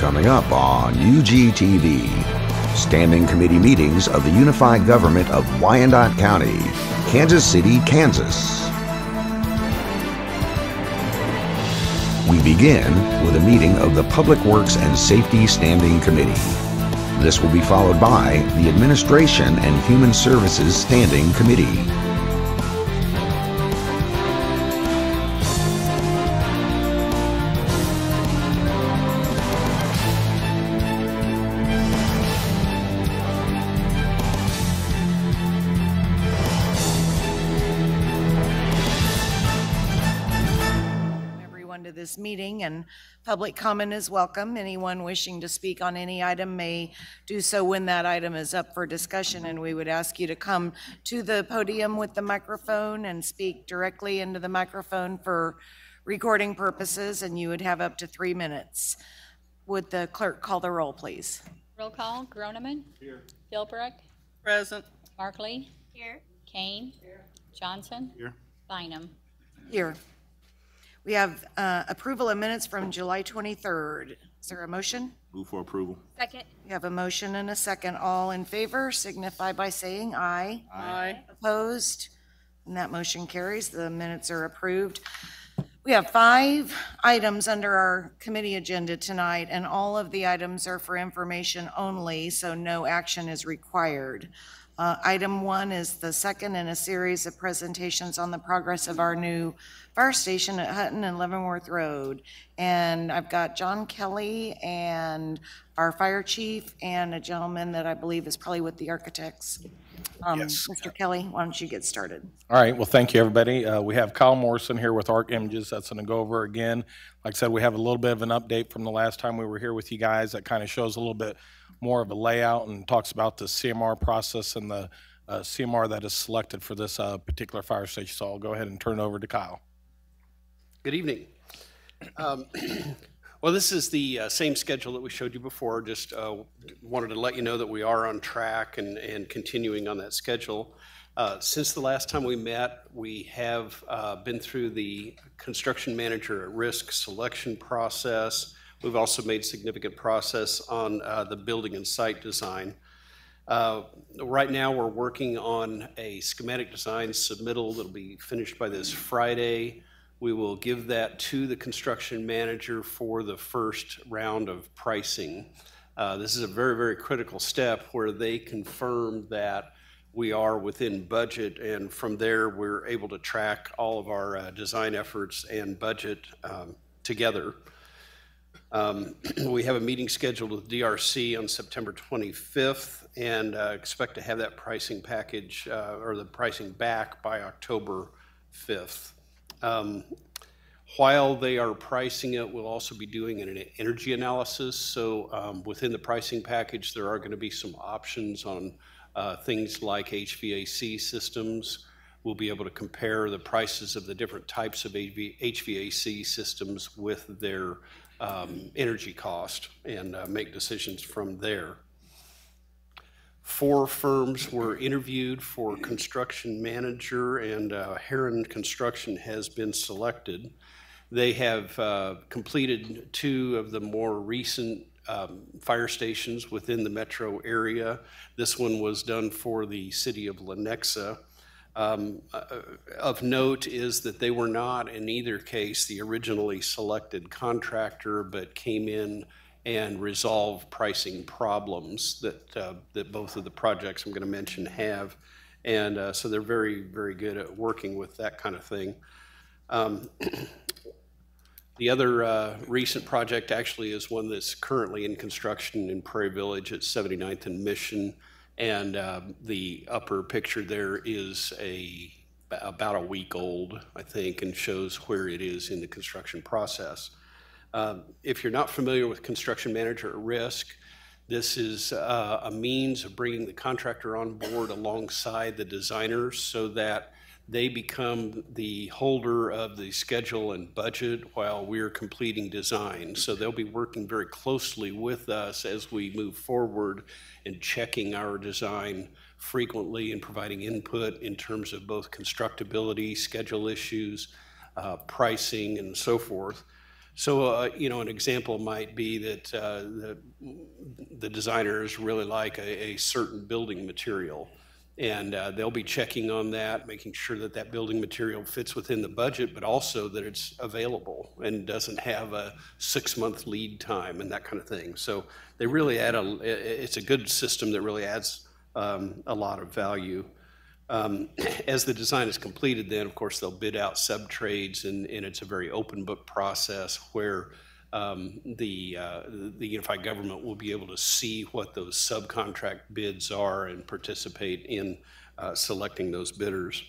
Coming up on UGTV, Standing Committee Meetings of the Unified Government of Wyandotte County, Kansas City, Kansas. We begin with a meeting of the Public Works and Safety Standing Committee. This will be followed by the Administration and Human Services Standing Committee. This meeting, and public comment is welcome. Anyone wishing to speak on any item may do so when that item is up for discussion, and we would ask you to come to the podium with the microphone and speak directly into the microphone for recording purposes, and you would have up to 3 minutes. Would the clerk call the roll, please? Roll call. Groneman. Here. Philbrook. Present. Markley. Here. Kane. Here. Johnson. Here. Bynum. Here. We have approval of minutes from July 23rd. Is there a motion? Move for approval. Second. We have a motion and a second. All in favor signify by saying aye. Aye. Opposed? And that motion carries. The minutes are approved. We have 5 items under our committee agenda tonight, and all of the items are for information only, so no action is required. Item 1 is the second in a series of presentations on the progress of our new fire station at Hutton and Leavenworth Road. And I've got John Kelly and our fire chief and a gentleman that I believe is probably with the architects. Yes. Mr. Kelly, why don't you get started? All right. Well, thank you, everybody. We have Kyle Morrison here with Arc Images. That's going to go over again. Like I said, we have a little bit of an update from the last time we were here with you guys that kind of shows a little bit more of a layout and talks about the CMR process and the CMR that is selected for this particular fire station. So I'll go ahead and turn it over to Kyle. Good evening. Well, this is the same schedule that we showed you before. Just wanted to let you know that we are on track and continuing on that schedule. Since the last time we met, we have been through the construction manager at risk selection process. We've also made significant progress on the building and site design. Right now we're working on a schematic design submittal that'll be finished by this Friday. We will give that to the construction manager for the first round of pricing. This is a very, very critical step where they confirm that we are within budget, and from there we're able to track all of our design efforts and budget together. We have a meeting scheduled with DRC on September 25th and expect to have that pricing package or the pricing back by October 5th. While they are pricing it, we'll also be doing an energy analysis. So within the pricing package, there are going to be some options on things like HVAC systems. We'll be able to compare the prices of the different types of HVAC systems with their energy cost and make decisions from there. 4 firms were interviewed for construction manager, and Heron Construction has been selected. They have completed 2 of the more recent fire stations within the metro area. This one was done for the city of Lenexa. Of note is that they were not in either case the originally selected contractor, but came in and resolved pricing problems that both of the projects I'm going to mention have. And so they're very, very good at working with that kind of thing. The other recent project actually is one that's currently in construction in Prairie Village at 79th and Mission. And the upper picture there is about a week old, I think, and shows where it is in the construction process. If you're not familiar with construction manager at risk, this is a means of bringing the contractor on board alongside the designers so that they become the holder of the schedule and budget while we're completing design. So they'll be working very closely with us as we move forward and checking our design frequently and providing input in terms of both constructability, schedule issues, pricing, and so forth. So, you know, an example might be that the designers really like a certain building material, and they'll be checking on that, making sure that that building material fits within the budget, but also that it's available and doesn't have a 6-month lead time and that kind of thing. So they really add it's a good system that really adds a lot of value. As the design is completed, then of course they'll bid out sub-trades, and it's a very open book process where the unified government will be able to see what those subcontract bids are and participate in selecting those bidders.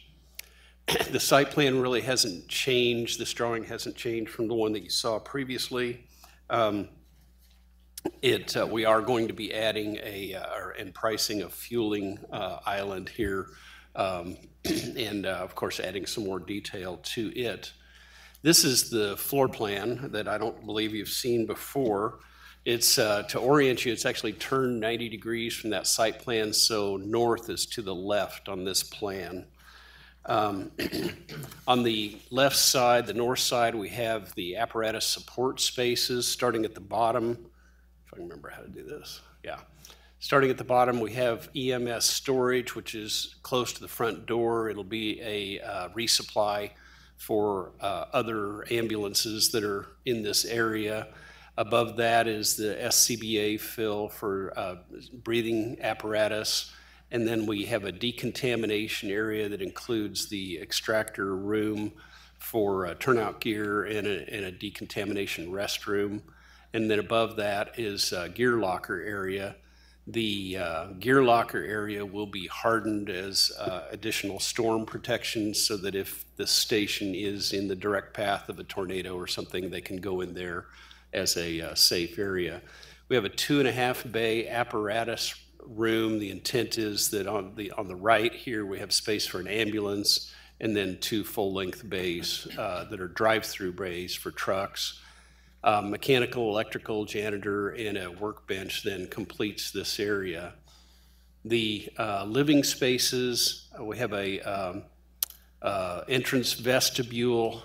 The site plan really hasn't changed. This drawing hasn't changed from the one that you saw previously. We are going to be adding and pricing a fueling island here, and of course adding some more detail to it. This is the floor plan that I don't believe you've seen before. It's to orient you, it's actually turned 90 degrees from that site plan, so north is to the left on this plan. On the left side, the north side, we have the apparatus support spaces starting at the bottom. If I can remember how to do this, yeah. Starting at the bottom, we have EMS storage, which is close to the front door. It'll be a resupply for other ambulances that are in this area. Above that is the SCBA fill for breathing apparatus. And then we have a decontamination area that includes the extractor room for turnout gear and a decontamination restroom. And then above that is a gear locker area. The gear locker area will be hardened as additional storm protection so that if the station is in the direct path of a tornado or something, they can go in there as a safe area. We have a 2.5 bay apparatus room. The intent is that on the right here, we have space for an ambulance, and then 2 full-length bays that are drive-through bays for trucks. Mechanical, electrical, janitor, and a workbench then completes this area. The living spaces, we have a entrance vestibule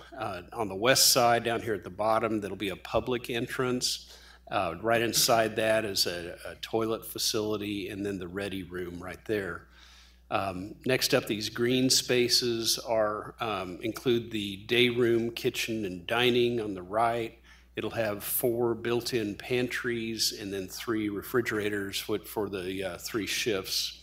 on the west side down here at the bottom. That'll be a public entrance. Right inside that is a toilet facility, and then the ready room right there. Next up, these green spaces include the day room, kitchen, and dining on the right. It'll have 4 built-in pantries and then 3 refrigerators for the 3 shifts.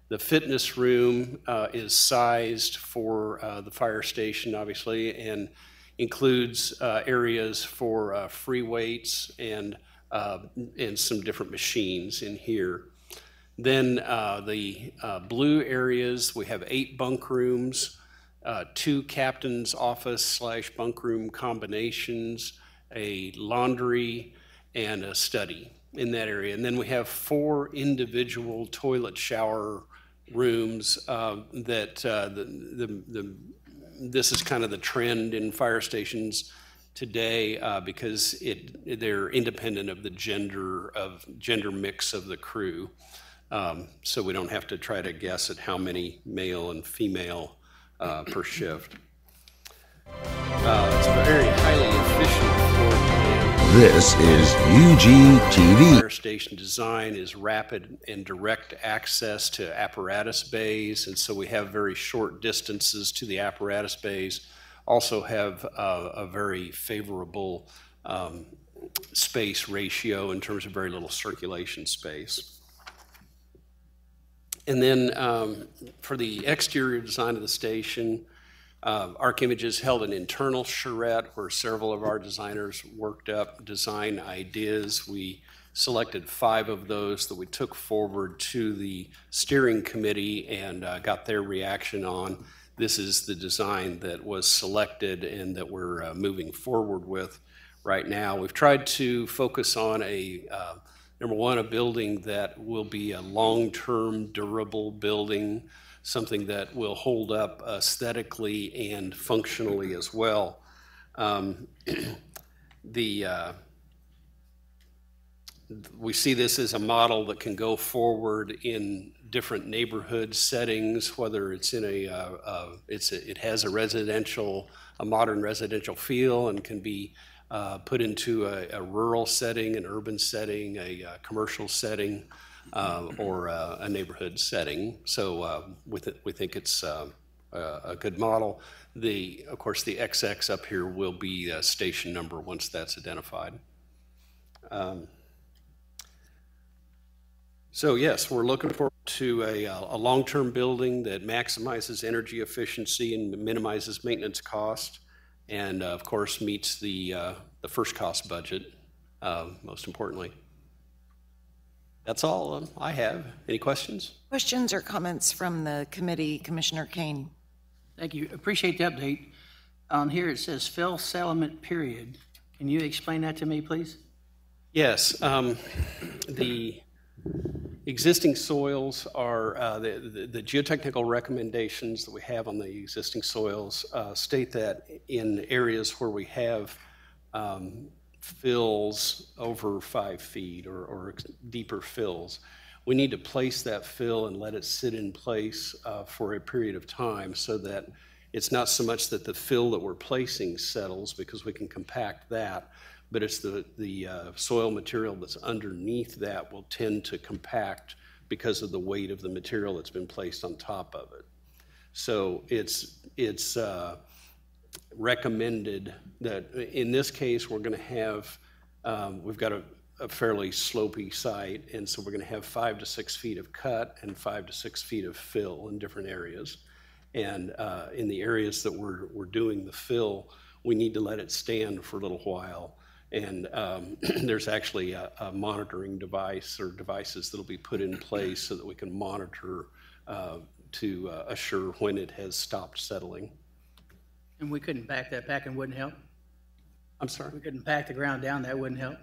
The fitness room is sized for the fire station, obviously, and includes areas for free weights and some different machines in here. Then the blue areas, we have 8 bunk rooms, 2 captain's office / bunk room combinations, a laundry, and a study in that area. And then we have 4 individual toilet shower rooms this is kind of the trend in fire stations today because they're independent of the gender mix of the crew. So we don't have to try to guess at how many male and female per shift. It's a very highly efficient floor plan. This is UGTV. Fire station design is rapid and direct access to apparatus bays, and so we have very short distances to the apparatus bays. Also have a very favorable space ratio in terms of very little circulation space. And then for the exterior design of the station, Arc Images held an internal charrette where several of our designers worked up design ideas. We selected 5 of those that we took forward to the steering committee and got their reaction on. This is the design that was selected and that we're moving forward with right now. We've tried to focus on number one, a building that will be a long-term durable building, something that will hold up aesthetically and functionally as well. We see this as a model that can go forward in different neighborhood settings, whether it's in it has a modern residential feel and can be put into a rural setting, an urban setting, a commercial setting, or a neighborhood setting. So we think it's a good model. Of course, the XX up here will be station number once that's identified. So yes, we're looking forward to a long-term building that maximizes energy efficiency and minimizes maintenance cost, and of course meets the first cost budget, most importantly. That's all I have. Any questions? Questions or comments from the committee? Commissioner Kane. Thank you. Appreciate the update. On here it says fill settlement period. Can you explain that to me, please? Yes. The existing soils are, the geotechnical recommendations that we have on the existing soils state that in areas where we have fills over 5 feet or deeper fills, we need to place that fill and let it sit in place for a period of time so that it's not so much that the fill that we're placing settles, because we can compact that, but it's the soil material that's underneath that will tend to compact because of the weight of the material that's been placed on top of it. So it's recommended that in this case we're going to have, we've got a fairly slopey site, and so we're going to have 5 to 6 feet of cut and 5 to 6 feet of fill in different areas. And in the areas that we're doing the fill, we need to let it stand for a little while. And there's actually a monitoring device or devices that'll be put in place so that we can monitor to assure when it has stopped settling. And we couldn't pack that back and wouldn't help? I'm sorry? We couldn't pack the ground down, that wouldn't help?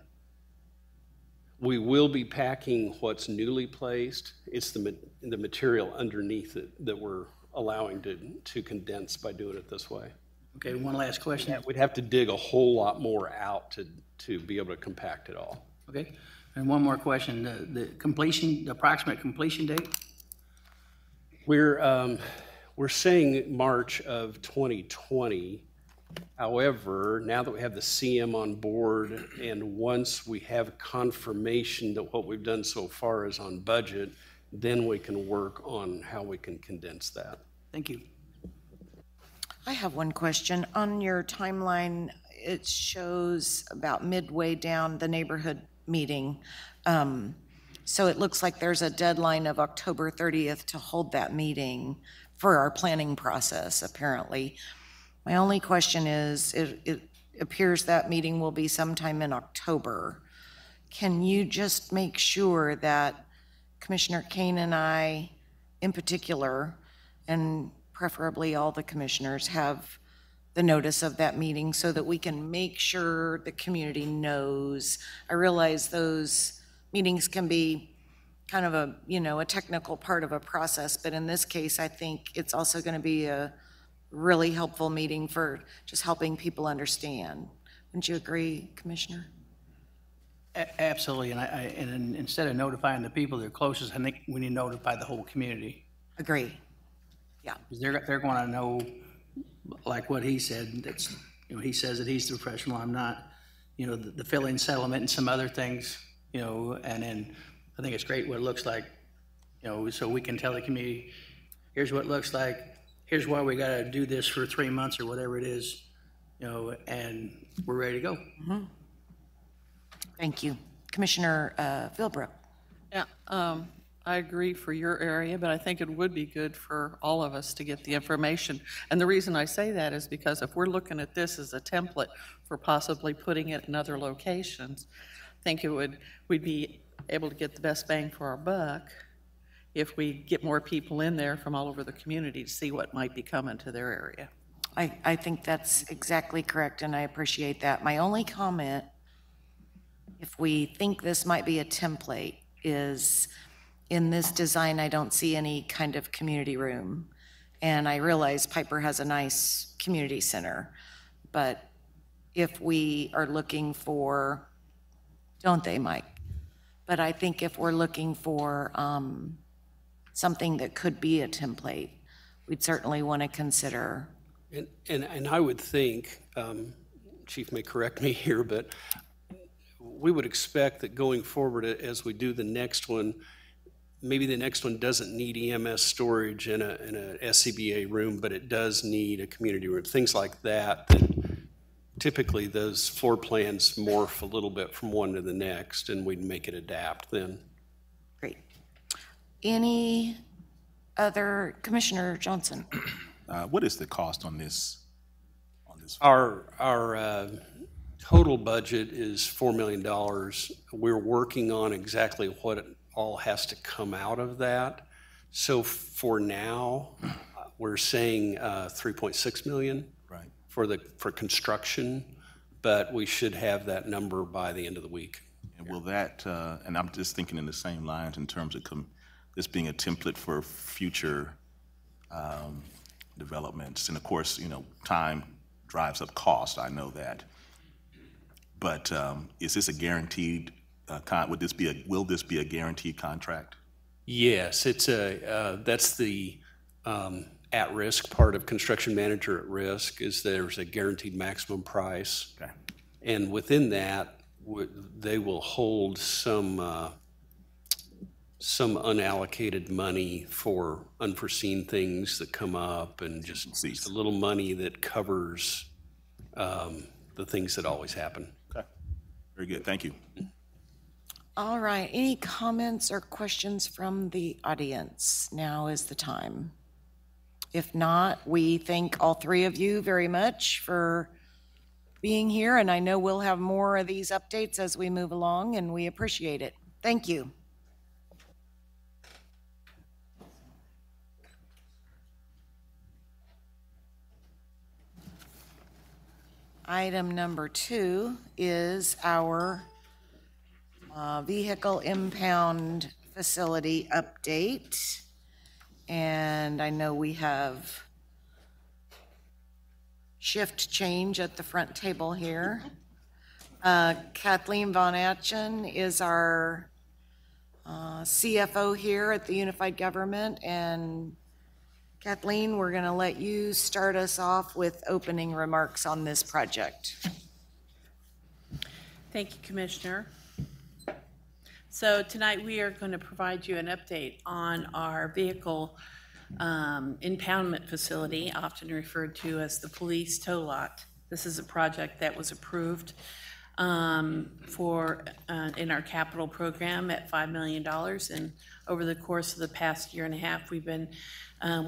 We will be packing what's newly placed. It's the material underneath it that we're allowing to condense by doing it this way. Okay, one last question. Yeah, we'd have to dig a whole lot more out to be able to compact it all. Okay, and one more question. The completion, the approximate completion date? We're saying March of 2020. However, now that we have the CM on board, and once we have confirmation that what we've done so far is on budget, then we can work on how we can condense that. Thank you. I have one question. On your timeline, it shows about midway down the neighborhood meeting. So it looks like there's a deadline of October 30th to hold that meeting for our planning process, apparently. My only question is, it appears that meeting will be sometime in October. Can you just make sure that Commissioner Kane and I, in particular, and preferably all the commissioners, have the notice of that meeting so that we can make sure the community knows? I realize those meetings can be kind of a, a technical part of a process, but in this case, I think it's also going to be a really helpful meeting for just helping people understand. Wouldn't you agree, Commissioner? Absolutely, and instead of notifying the people that are closest, I think we need to notify the whole community. Agree. Yeah. They're going to know, like what he said. That's, he says that he's the professional. I'm not. The filling settlement and some other things. And then I think it's great what it looks like. So we can tell the community, here's what it looks like. Here's why we got to do this for 3 months or whatever it is. And we're ready to go. Mm-hmm. Thank you. Commissioner Philbrook. Yeah, I agree for your area, but I think it would be good for all of us to get the information. And the reason I say that is because if we're looking at this as a template for possibly putting it in other locations, I think we'd be able to get the best bang for our buck if we get more people in there from all over the community to see what might be coming to their area. I think that's exactly correct, and I appreciate that. My only comment, if we think this might be a template, is in this design, I don't see any kind of community room. And I realize Piper has a nice community center, but if we are looking for, don't they, Mike? But I think if we're looking for something that could be a template, we'd certainly want to consider. And I would think, Chief may correct me here, but we would expect that going forward, as we do the next one, maybe the next one doesn't need EMS storage in a SCBA room, but it does need a community room, things like that, that typically those floor plans morph a little bit from one to the next, and we'd make it adapt then. Great. Any other, Commissioner Johnson? What is the cost on this? Our total budget is $4 million. We're working on exactly what it all has to come out of that. So for now, we're saying 3.6 million for construction, but we should have that number by the end of the week. And will that, and I'm just thinking in the same lines in terms of this being a template for future developments. And of course, you know, time drives up cost, I know that. But is this a guaranteed, will this be a guaranteed contract? Yes, it's that's the at-risk part of construction manager at risk, is there's a guaranteed maximum price. Okay. And within that, they will hold some unallocated money for unforeseen things that come up, and just a little money that covers the things that always happen. Okay, very good, thank you. All right, any comments or questions from the audience? Now is the time. If not, we thank all three of you very much for being here, and I know we'll have more of these updates as we move along, and we appreciate it. Thank you. Item number 2 is our vehicle impound facility update. And I know we have shift change at the front table here. Kathleen Von Atchen is our CFO here at the Unified Government. And Kathleen, we're going to let you start us off with opening remarks on this project. Thank you, Commissioner. So tonight we are going to provide you an update on our vehicle impoundment facility, often referred to as the police tow lot. This is a project that was approved in our capital program at $5 million. And over the course of the past year and a half, we've been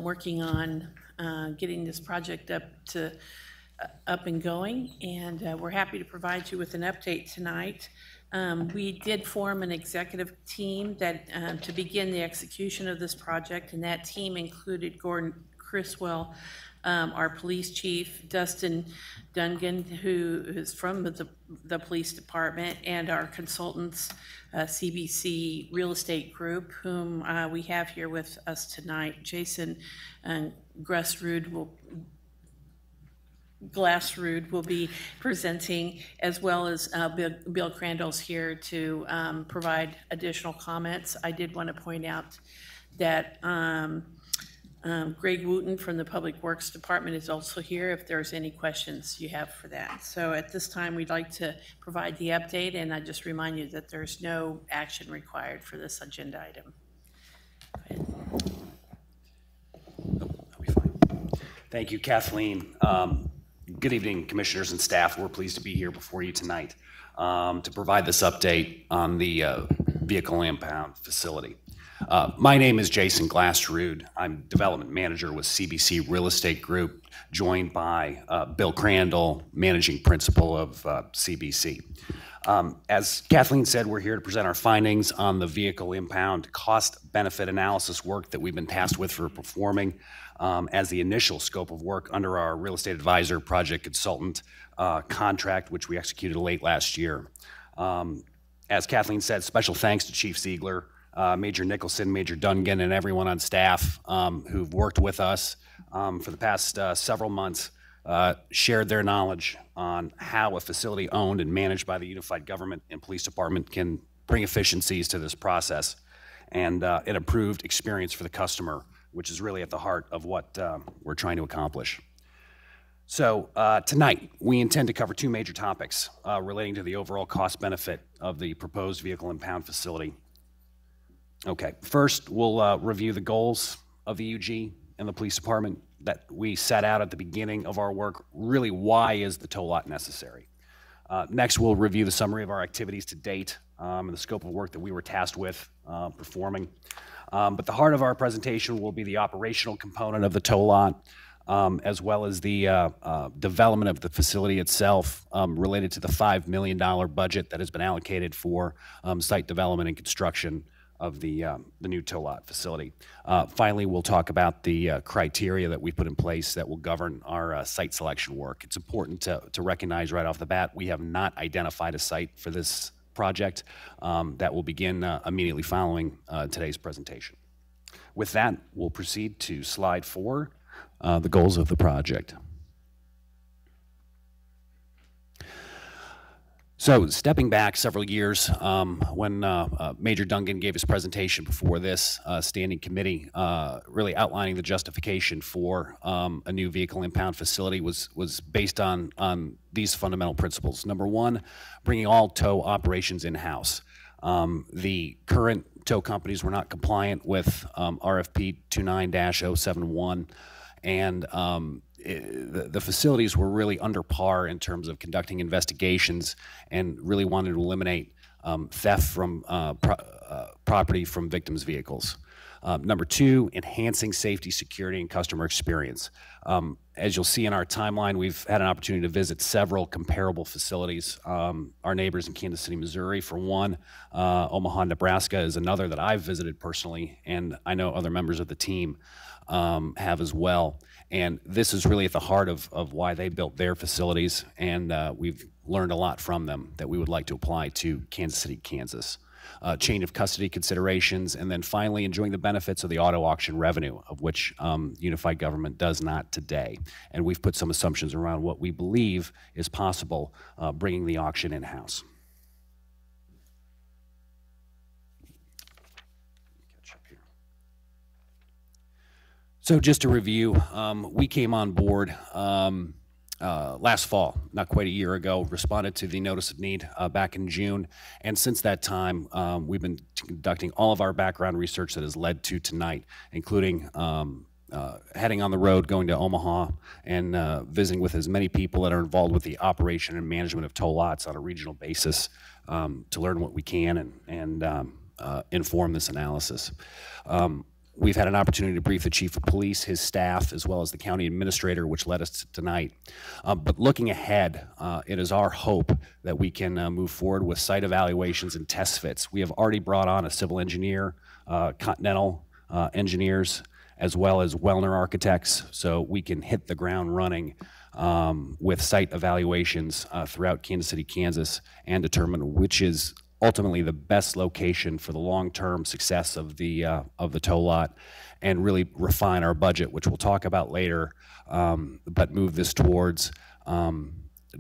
working on getting this project up and going. And we're happy to provide you with an update tonight. We did form an executive team that to begin the execution of this project, and that team included Gordon Criswell, our police chief, Dustin Dungan, who is from the police department, and our consultants, CBC Real Estate Group, whom we have here with us tonight. Jason Glassrud will be presenting, as well as Bill Crandall's here to provide additional comments. I did want to point out that Greg Wooten from the Public Works Department is also here if there's any questions you have for that. So at this time, we'd like to provide the update, and I just remind you that there's no action required for this agenda item. That'll be fine. Thank you, Kathleen. Good evening, commissioners and staff. We're pleased to be here before you tonight to provide this update on the vehicle impound facility. My name is Jason Glassrud. I'm development manager with CBC Real Estate Group, joined by Bill Crandall, managing principal of CBC. As Kathleen said, we're here to present our findings on the vehicle impound cost-benefit analysis work that we've been tasked with for performing as the initial scope of work under our real estate advisor project consultant contract, which we executed late last year. As Kathleen said, special thanks to Chief Ziegler, Major Nicholson, Major Dungan, and everyone on staff who've worked with us for the past several months, shared their knowledge on how a facility owned and managed by the Unified Government and Police Department can bring efficiencies to this process and an improved experience for the customer, which is really at the heart of what we're trying to accomplish. So tonight, we intend to cover two major topics relating to the overall cost benefit of the proposed vehicle impound facility. Okay, first, we'll review the goals of the UG and the police department that we set out at the beginning of our work. Really, why is the tow lot necessary? Next, we'll review the summary of our activities to date and the scope of work that we were tasked with performing. But the heart of our presentation will be the operational component of the tow lot, as well as the development of the facility itself related to the $5 million budget that has been allocated for site development and construction of the new tow lot facility. Finally, we'll talk about the criteria that we put in place that will govern our site selection work. It's important to recognize right off the bat, we have not identified a site for this project. That will begin immediately following today's presentation. With that, we'll proceed to slide 4, the goals of the project. So stepping back several years, when Major Duncan gave his presentation before this standing committee, really outlining the justification for a new vehicle impound facility was based on these fundamental principles. Number one, bringing all tow operations in-house. The current tow companies were not compliant with RFP 29-071, and the facilities were really under par in terms of conducting investigations and really wanted to eliminate theft from property from victims' vehicles. Number two, enhancing safety, security, and customer experience. As you'll see in our timeline, we've had an opportunity to visit several comparable facilities. Our neighbors in Kansas City, Missouri, for one. Omaha, Nebraska is another that I've visited personally, and I know other members of the team have as well. And this is really at the heart of why they built their facilities, and we've learned a lot from them that we would like to apply to Kansas City, Kansas. Chain of custody considerations, and then finally enjoying the benefits of the auto auction revenue, of which unified government does not today. And we've put some assumptions around what we believe is possible bringing the auction in-house. So just to review, we came on board last fall, not quite a year ago, responded to the notice of need back in June, and since that time, we've been conducting all of our background research that has led to tonight, including heading on the road, going to Omaha, and visiting with as many people that are involved with the operation and management of tow lots on a regional basis to learn what we can and inform this analysis. We've had an opportunity to brief the chief of police, his staff, as well as the county administrator, which led us to tonight. But looking ahead, it is our hope that we can move forward with site evaluations and test fits. We have already brought on a civil engineer, Continental engineers, as well as Wellner architects, so we can hit the ground running with site evaluations throughout Kansas City, Kansas, and determine which is ultimately the best location for the long-term success of the tow lot, and really refine our budget, which we'll talk about later, but move this towards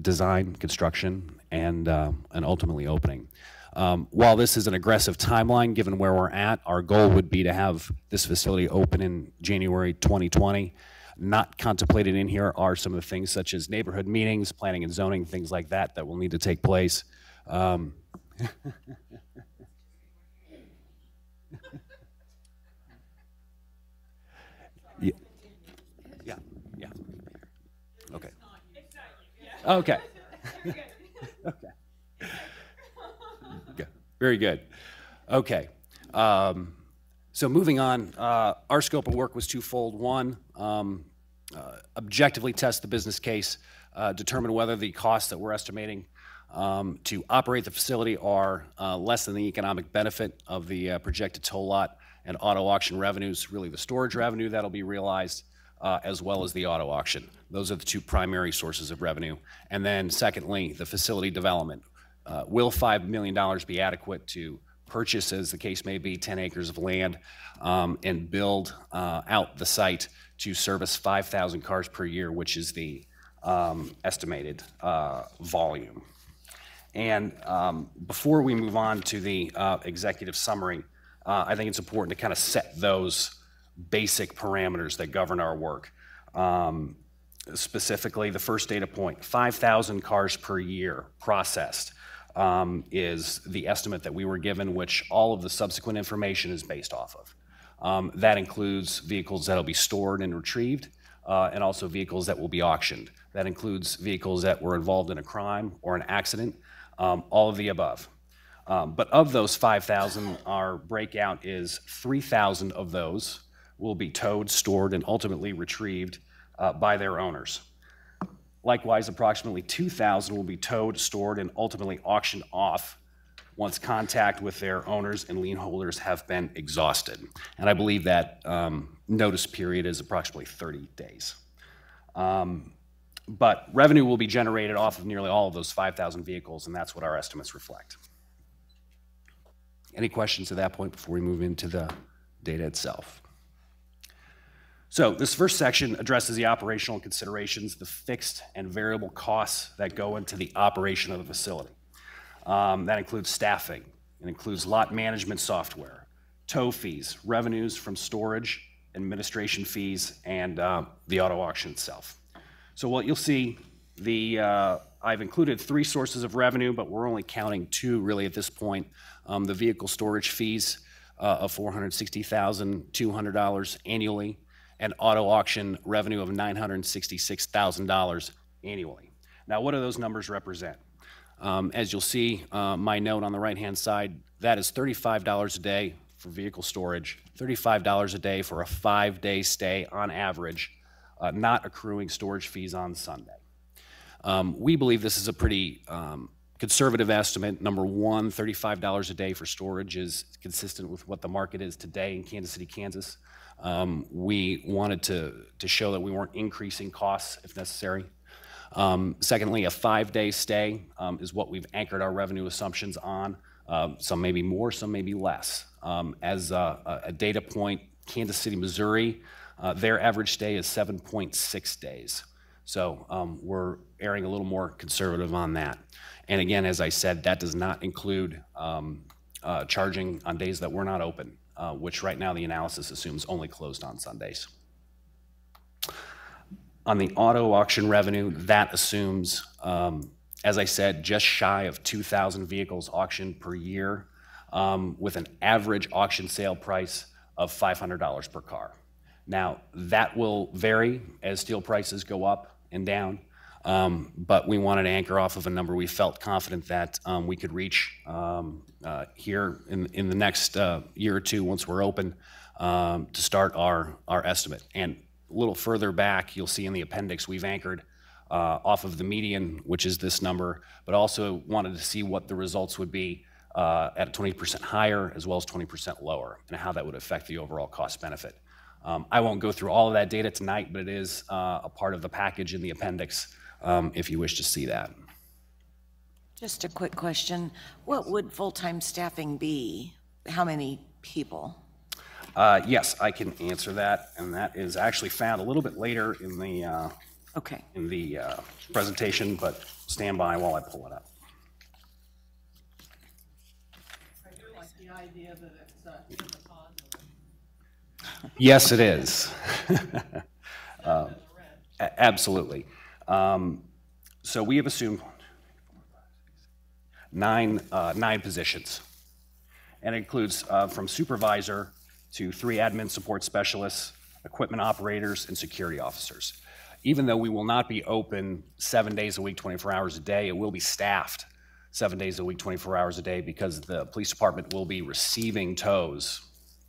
design, construction, and ultimately opening. While this is an aggressive timeline, given where we're at, our goal would be to have this facility open in January 2020. Not contemplated in here are some of the things such as neighborhood meetings, planning and zoning, things like that that will need to take place. Yeah. Okay. Okay. Okay. Good. Very good. Okay. So moving on, our scope of work was twofold. One, objectively test the business case, determine whether the costs that we're estimating to operate the facility are less than the economic benefit of the projected tow lot and auto auction revenues, really the storage revenue that'll be realized, as well as the auto auction. Those are the two primary sources of revenue. And then secondly, the facility development. Will $5 million be adequate to purchase, as the case may be, 10 acres of land and build out the site to service 5,000 cars per year, which is the estimated volume. And before we move on to the executive summary, I think it's important to kind of set those basic parameters that govern our work. specifically, the first data point, 5,000 cars per year processed is the estimate that we were given, which all of the subsequent information is based off of. That includes vehicles that will be stored and retrieved, and also vehicles that will be auctioned. That includes vehicles that were involved in a crime or an accident, all of the above. But of those 5,000, our breakout is 3,000 of those will be towed, stored, and ultimately retrieved by their owners. Likewise, approximately 2,000 will be towed, stored, and ultimately auctioned off once contact with their owners and lien holders have been exhausted. And I believe that notice period is approximately 30 days. But revenue will be generated off of nearly all of those 5,000 vehicles, and that's what our estimates reflect. Any questions at that point before we move into the data itself? So this first section addresses the operational considerations, the fixed and variable costs that go into the operation of the facility. That includes staffing, it includes lot management software, tow fees, revenues from storage, administration fees, and the auto auction itself. So what you'll see, I've included 3 sources of revenue, but we're only counting 2 really at this point. The vehicle storage fees of $460,200 annually, and auto auction revenue of $966,000 annually. Now, what do those numbers represent? As you'll see, my note on the right-hand side, that is $35 a day for vehicle storage, $35 a day for a 5-day stay on average, not accruing storage fees on Sunday. We believe this is a pretty conservative estimate. Number one, $35 a day for storage is consistent with what the market is today in Kansas City, Kansas. We wanted to show that we weren't increasing costs if necessary. Secondly, a 5-day stay is what we've anchored our revenue assumptions on. Some may be more, some may be less. As a data point, Kansas City, Missouri, their average stay is 7.6 days. So we're erring a little more conservative on that. And again, as I said, that does not include charging on days that we're not open, which right now the analysis assumes only closed on Sundays. On the auto auction revenue, that assumes, as I said, just shy of 2,000 vehicles auctioned per year, with an average auction sale price of $500 per car. Now, that will vary as steel prices go up and down, but we wanted to anchor off of a number we felt confident that we could reach here in the next year or two once we're open to start our estimate. And a little further back, you'll see in the appendix, we've anchored off of the median, which is this number, but also wanted to see what the results would be at 20% higher as well as 20% lower, and how that would affect the overall cost benefit. I won't go through all of that data tonight, but it is a part of the package in the appendix if you wish to see that. Just a quick question. What would full-time staffing be? How many people? Yes, I can answer that, and that is actually found a little bit later in the presentation, but stand by while I pull it up. I do like the idea that it's a positive. Yes, it is. Absolutely. So we have assumed nine positions, and it includes from supervisor to 3 admin support specialists, equipment operators, and security officers. Even though we will not be open 7 days a week, 24 hours a day, it will be staffed 7 days a week, 24 hours a day, because the police department will be receiving tows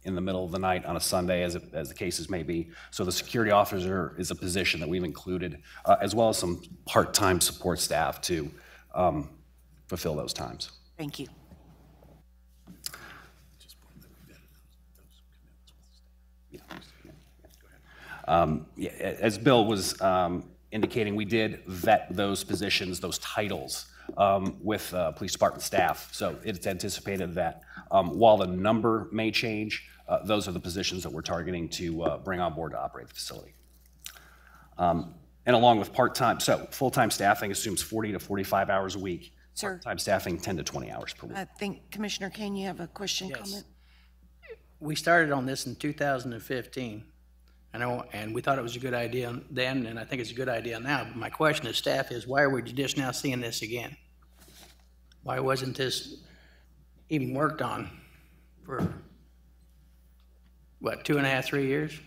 in the middle of the night on a Sunday, as the cases may be. So the security officer is a position that we've included, as well as some part-time support staff to fulfill those times. Thank you. As Bill was indicating, we did vet those positions, those titles, with police department staff. So it's anticipated that while the number may change, those are the positions that we're targeting to bring on board to operate the facility. And along with part-time, so full-time staffing assumes 40 to 45 hours a week. Sir. Part-time staffing 10 to 20 hours per week. I think Commissioner Kane, you have a question, Yes. comment? We started on this in 2015. And we thought it was a good idea then, and I think it's a good idea now. But my question to staff is, why are we just now seeing this again? Why wasn't this even worked on for, what, 2.5, 3 years?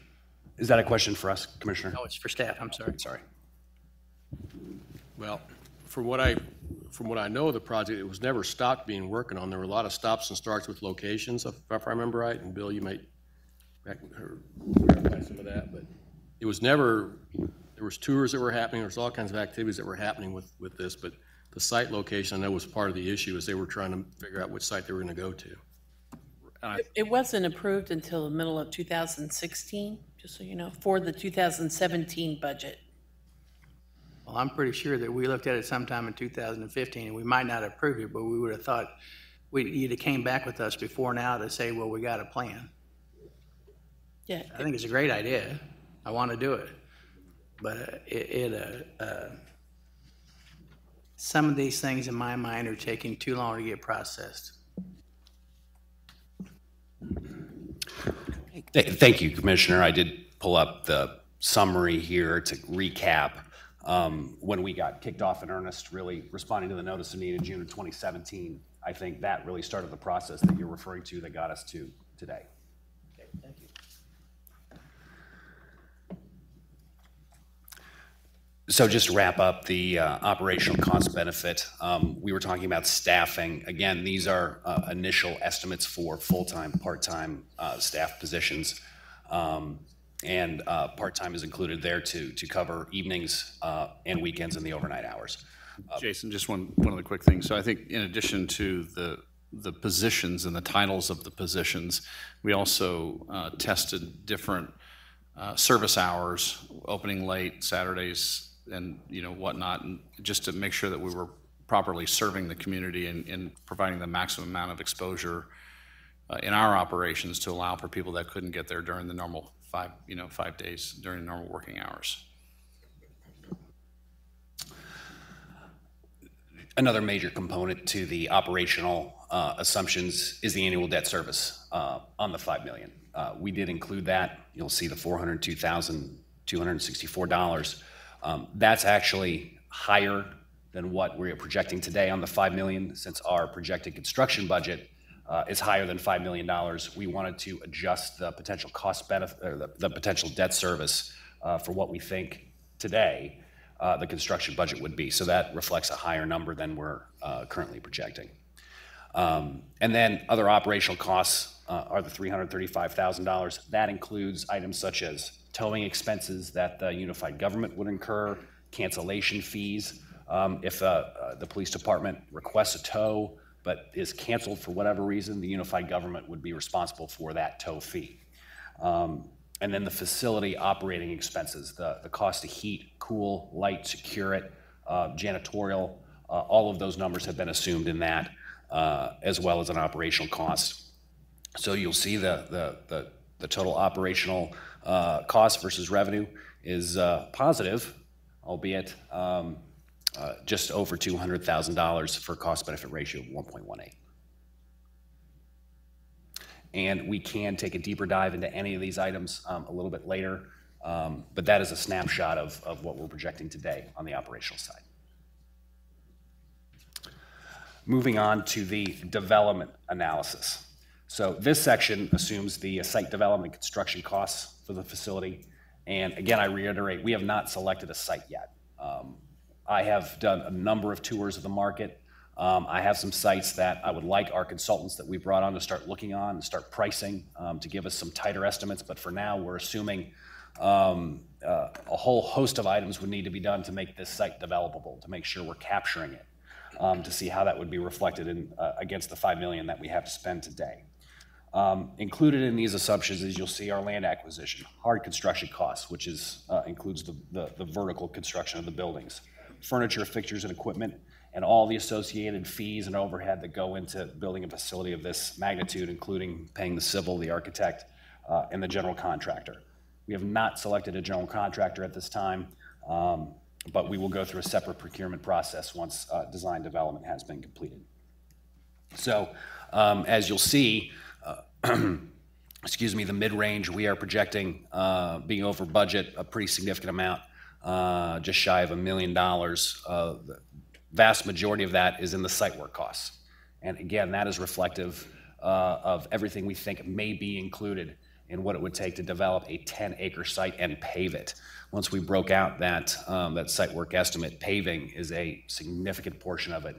Is that a question for us, Commissioner? No, it's for staff, I'm sorry. Sorry. Well, from what I know of the project, it was never stopped being worked on. There were a lot of stops and starts with locations, if I remember right, and Bill, you might verify some of that, but it was never, there was tours that were happening, there was all kinds of activities that were happening with this, but the site location, I know, was part of the issue, as they were trying to figure out which site they were going to go to. It wasn't approved until the middle of 2016, just so you know, for the 2017 budget. Well, I'm pretty sure that we looked at it sometime in 2015, and we might not have approved it, but we would have thought you'd have came back with us before now to say, well, we got a plan. Yeah. I think it's a great idea. I want to do it. But some of these things in my mind are taking too long to get processed. Thank you, Commissioner. I did pull up the summary here to recap. When we got kicked off in earnest, really responding to the notice of need in June of 2017, I think that really started the process that you're referring to that got us to today. Okay, thank you. So just to wrap up the operational cost benefit, we were talking about staffing. Again, these are initial estimates for full-time, part-time staff positions. And part-time is included there to cover evenings and weekends and the overnight hours. Jason, just one other quick thing. So I think in addition to the positions and the titles of the positions, we also tested different service hours, opening late, Saturdays, and whatnot, and just to make sure that we were properly serving the community and providing the maximum amount of exposure in our operations to allow for people that couldn't get there during the normal 5 days during normal working hours. Another major component to the operational assumptions is the annual debt service on the $5 million. We did include that. You'll see the $402,264. That's actually higher than what we're projecting today on the $5 million, since our projected construction budget is higher than $5 million. We wanted to adjust the potential cost benefit, or the potential debt service for what we think today the construction budget would be. So that reflects a higher number than we're currently projecting. And then other operational costs are the $335,000. That includes items such as towing expenses that the unified government would incur, cancellation fees. If the police department requests a tow but is canceled for whatever reason, the unified government would be responsible for that tow fee. And then the facility operating expenses, the cost to heat, cool, light, secure it, janitorial, all of those numbers have been assumed in that, as well as an operational cost. So you'll see the total operational cost versus revenue is positive, albeit just over $200,000 for a cost-benefit ratio of 1.18. And we can take a deeper dive into any of these items a little bit later, but that is a snapshot of what we're projecting today on the operational side. Moving on to the development analysis. So this section assumes the site development construction costs for the facility. And again, I reiterate, we have not selected a site yet. I have done a number of tours of the market. I have some sites that I would like our consultants that we brought on to start looking on and start pricing to give us some tighter estimates. But for now, we're assuming a whole host of items would need to be done to make this site developable, to make sure we're capturing it, to see how that would be reflected in, against the $5 million that we have to spend today. Included in these assumptions is you'll see our land acquisition, hard construction costs, which is includes the vertical construction of the buildings, furniture, fixtures, and equipment, and all the associated fees and overhead that go into building a facility of this magnitude, including paying the civil, the architect, and the general contractor. We have not selected a general contractor at this time, but we will go through a separate procurement process once design development has been completed. So as you'll see, the mid-range, we are projecting being over budget a pretty significant amount, just shy of $1 million. The vast majority of that is in the site work costs. And again, that is reflective of everything we think may be included in what it would take to develop a 10-acre site and pave it. Once we broke out that site work estimate, paving is a significant portion of it.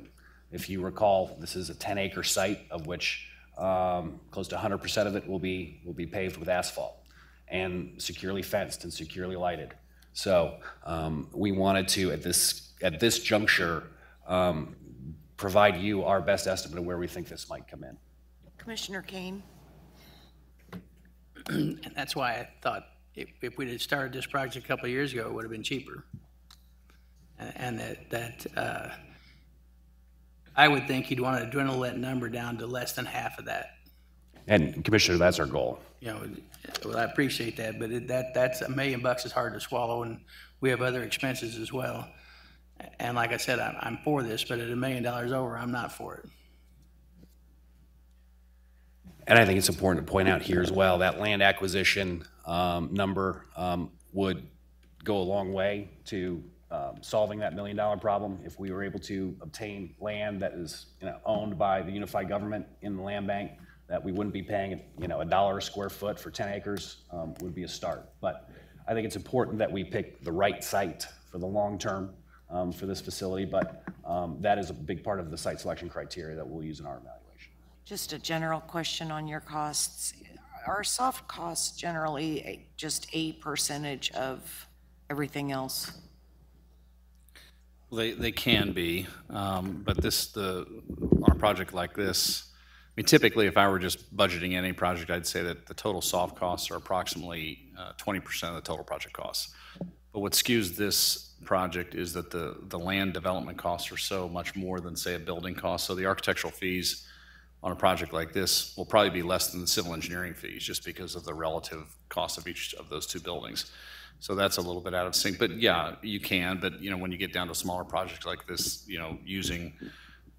If you recall, this is a 10-acre site of which close to 100% of it will be paved with asphalt and securely fenced and securely lighted. So we wanted to, at this juncture, provide you our best estimate of where we think this might come in. Commissioner Kane? And that's why I thought if we'd had started this project a couple of years ago, it would have been cheaper. And that I would think you'd want to dwindle that number down to less than half of that. And Commissioner, that's our goal. You know, well, I appreciate that, but that's $1 million is hard to swallow, and we have other expenses as well. And like I said, I'm for this, but at $1 million over, I'm not for it. And I think it's important to point out here as well, that land acquisition number would go a long way to solving that $1 million problem. If we were able to obtain land that is owned by the unified government in the land bank, that we wouldn't be paying $1 a square foot for 10 acres would be a start. But I think it's important that we pick the right site for the long term for this facility, but that is a big part of the site selection criteria that we'll use in our evaluation. Just a general question on your costs. Are soft costs generally just a percentage of everything else? They can be, but on a project like this, I mean, typically if I were just budgeting any project, I'd say that the total soft costs are approximately 20% of the total project costs. But what skews this project is that the land development costs are so much more than, say, a building cost. So the architectural fees on a project like this will probably be less than the civil engineering fees just because of the relative cost of each of those two buildings. So that's a little bit out of sync, but yeah, you can, but when you get down to smaller projects like this, using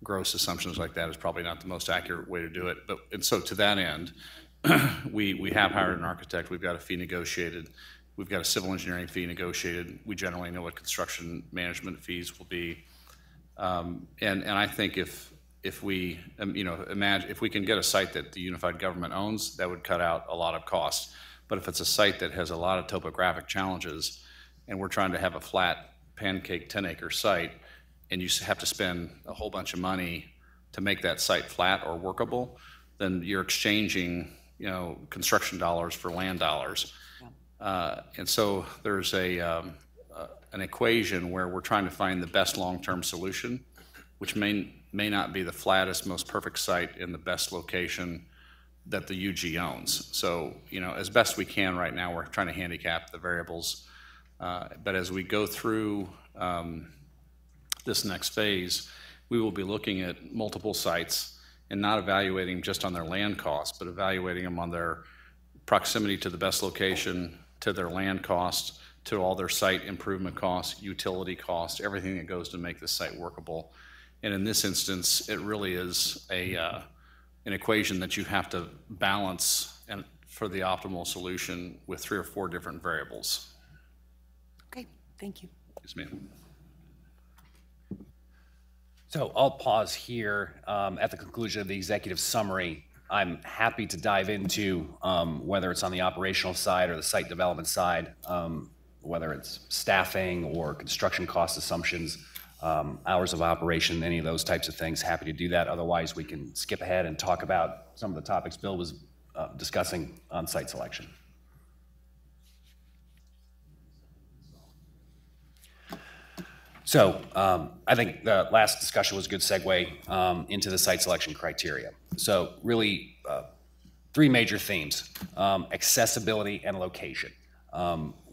gross assumptions like that is probably not the most accurate way to do it. And so to that end, we have hired an architect, we've got a fee negotiated, we've got a civil engineering fee negotiated, we generally know what construction management fees will be. And I think if we, imagine if we can get a site that the unified government owns, that would cut out a lot of costs. But if it's a site that has a lot of topographic challenges and we're trying to have a flat pancake 10-acre site and you have to spend a whole bunch of money to make that site flat or workable, then you're exchanging, construction dollars for land dollars. And so there's an equation where we're trying to find the best long-term solution, which may not be the flattest, most perfect site in the best location that the UG owns. So, as best we can right now, we're trying to handicap the variables. But as we go through this next phase, we will be looking at multiple sites and not evaluating just on their land costs, but evaluating them on their proximity to the best location, to their land costs, to all their site improvement costs, utility costs, everything that goes to make this site workable. And in this instance, it really is an equation that you have to balance and for the optimal solution with 3 or 4 different variables. Okay, thank you. Yes, ma'am. So I'll pause here at the conclusion of the executive summary. I'm happy to dive into whether it's on the operational side or the site development side, whether it's staffing or construction cost assumptions, hours of operation, any of those types of things. Happy to do that. Otherwise, we can skip ahead and talk about some of the topics Bill was discussing on site selection. So I think the last discussion was a good segue into the site selection criteria. So really 3 major themes: accessibility and location.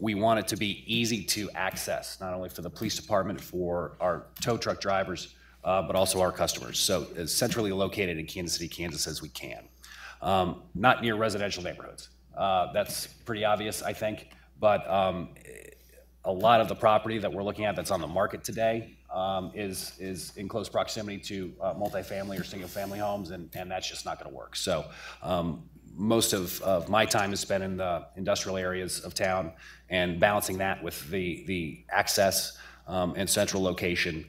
We want it to be easy to access, not only for the police department, for our tow truck drivers, but also our customers. So as centrally located in Kansas City, Kansas as we can. Not near residential neighborhoods. That's pretty obvious, I think, but a lot of the property that we're looking at that's on the market today is in close proximity to multifamily or single family homes, and that's just not going to work. So most of my time is spent in the industrial areas of town, and balancing that with the access and central location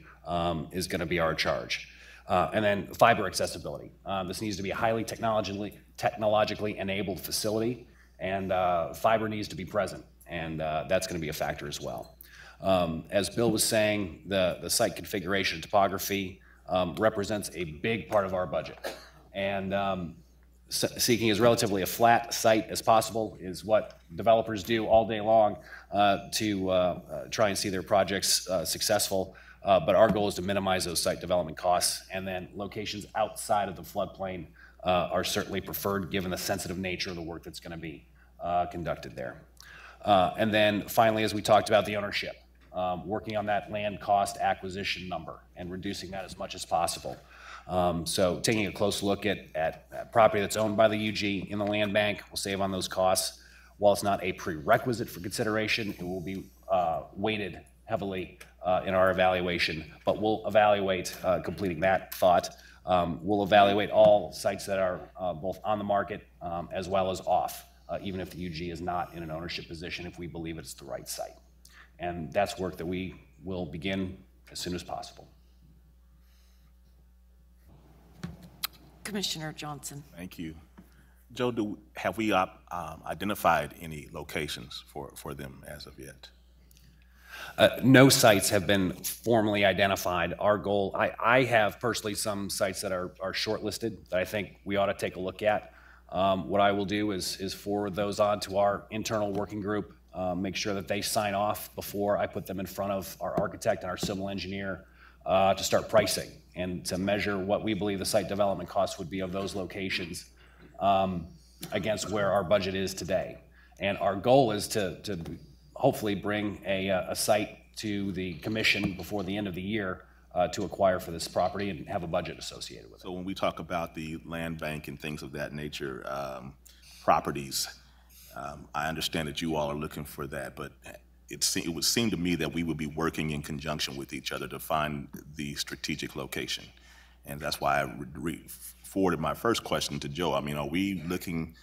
is going to be our charge. And then fiber accessibility. This needs to be a highly technologically enabled facility, and fiber needs to be present, and that's going to be a factor as well. As Bill was saying, the site configuration and topography represents a big part of our budget, and seeking as relatively a flat site as possible is what developers do all day long to try and see their projects successful. But our goal is to minimize those site development costs, and then locations outside of the floodplain are certainly preferred given the sensitive nature of the work that's going to be conducted there. And then finally, as we talked about, the ownership, working on that land cost acquisition number and reducing that as much as possible. So taking a close look at property that's owned by the UG in the land bank will save on those costs. While it's not a prerequisite for consideration, it will be weighted heavily in our evaluation, but we'll evaluate completing that thought. We'll evaluate all sites that are both on the market as well as off, even if the UG is not in an ownership position, if we believe it's the right site. And that's work that we will begin as soon as possible. Commissioner Johnson. Thank you. Joe, have we identified any locations for them as of yet? No sites have been formally identified. Our goal, I have personally some sites that are shortlisted that I think we ought to take a look at. What I will do is forward those on to our internal working group, make sure that they sign off before I put them in front of our architect and our civil engineer to start pricing and to measure what we believe the site development costs would be of those locations against where our budget is today. And our goal is to hopefully bring a site to the commission before the end of the year to acquire for this property and have a budget associated with it. So when we talk about the land bank and things of that nature, properties, I understand that you all are looking for that, but it would seem to me that we would be working in conjunction with each other to find the strategic location. And that's why I forwarded my first question to Joe. I mean, are we looking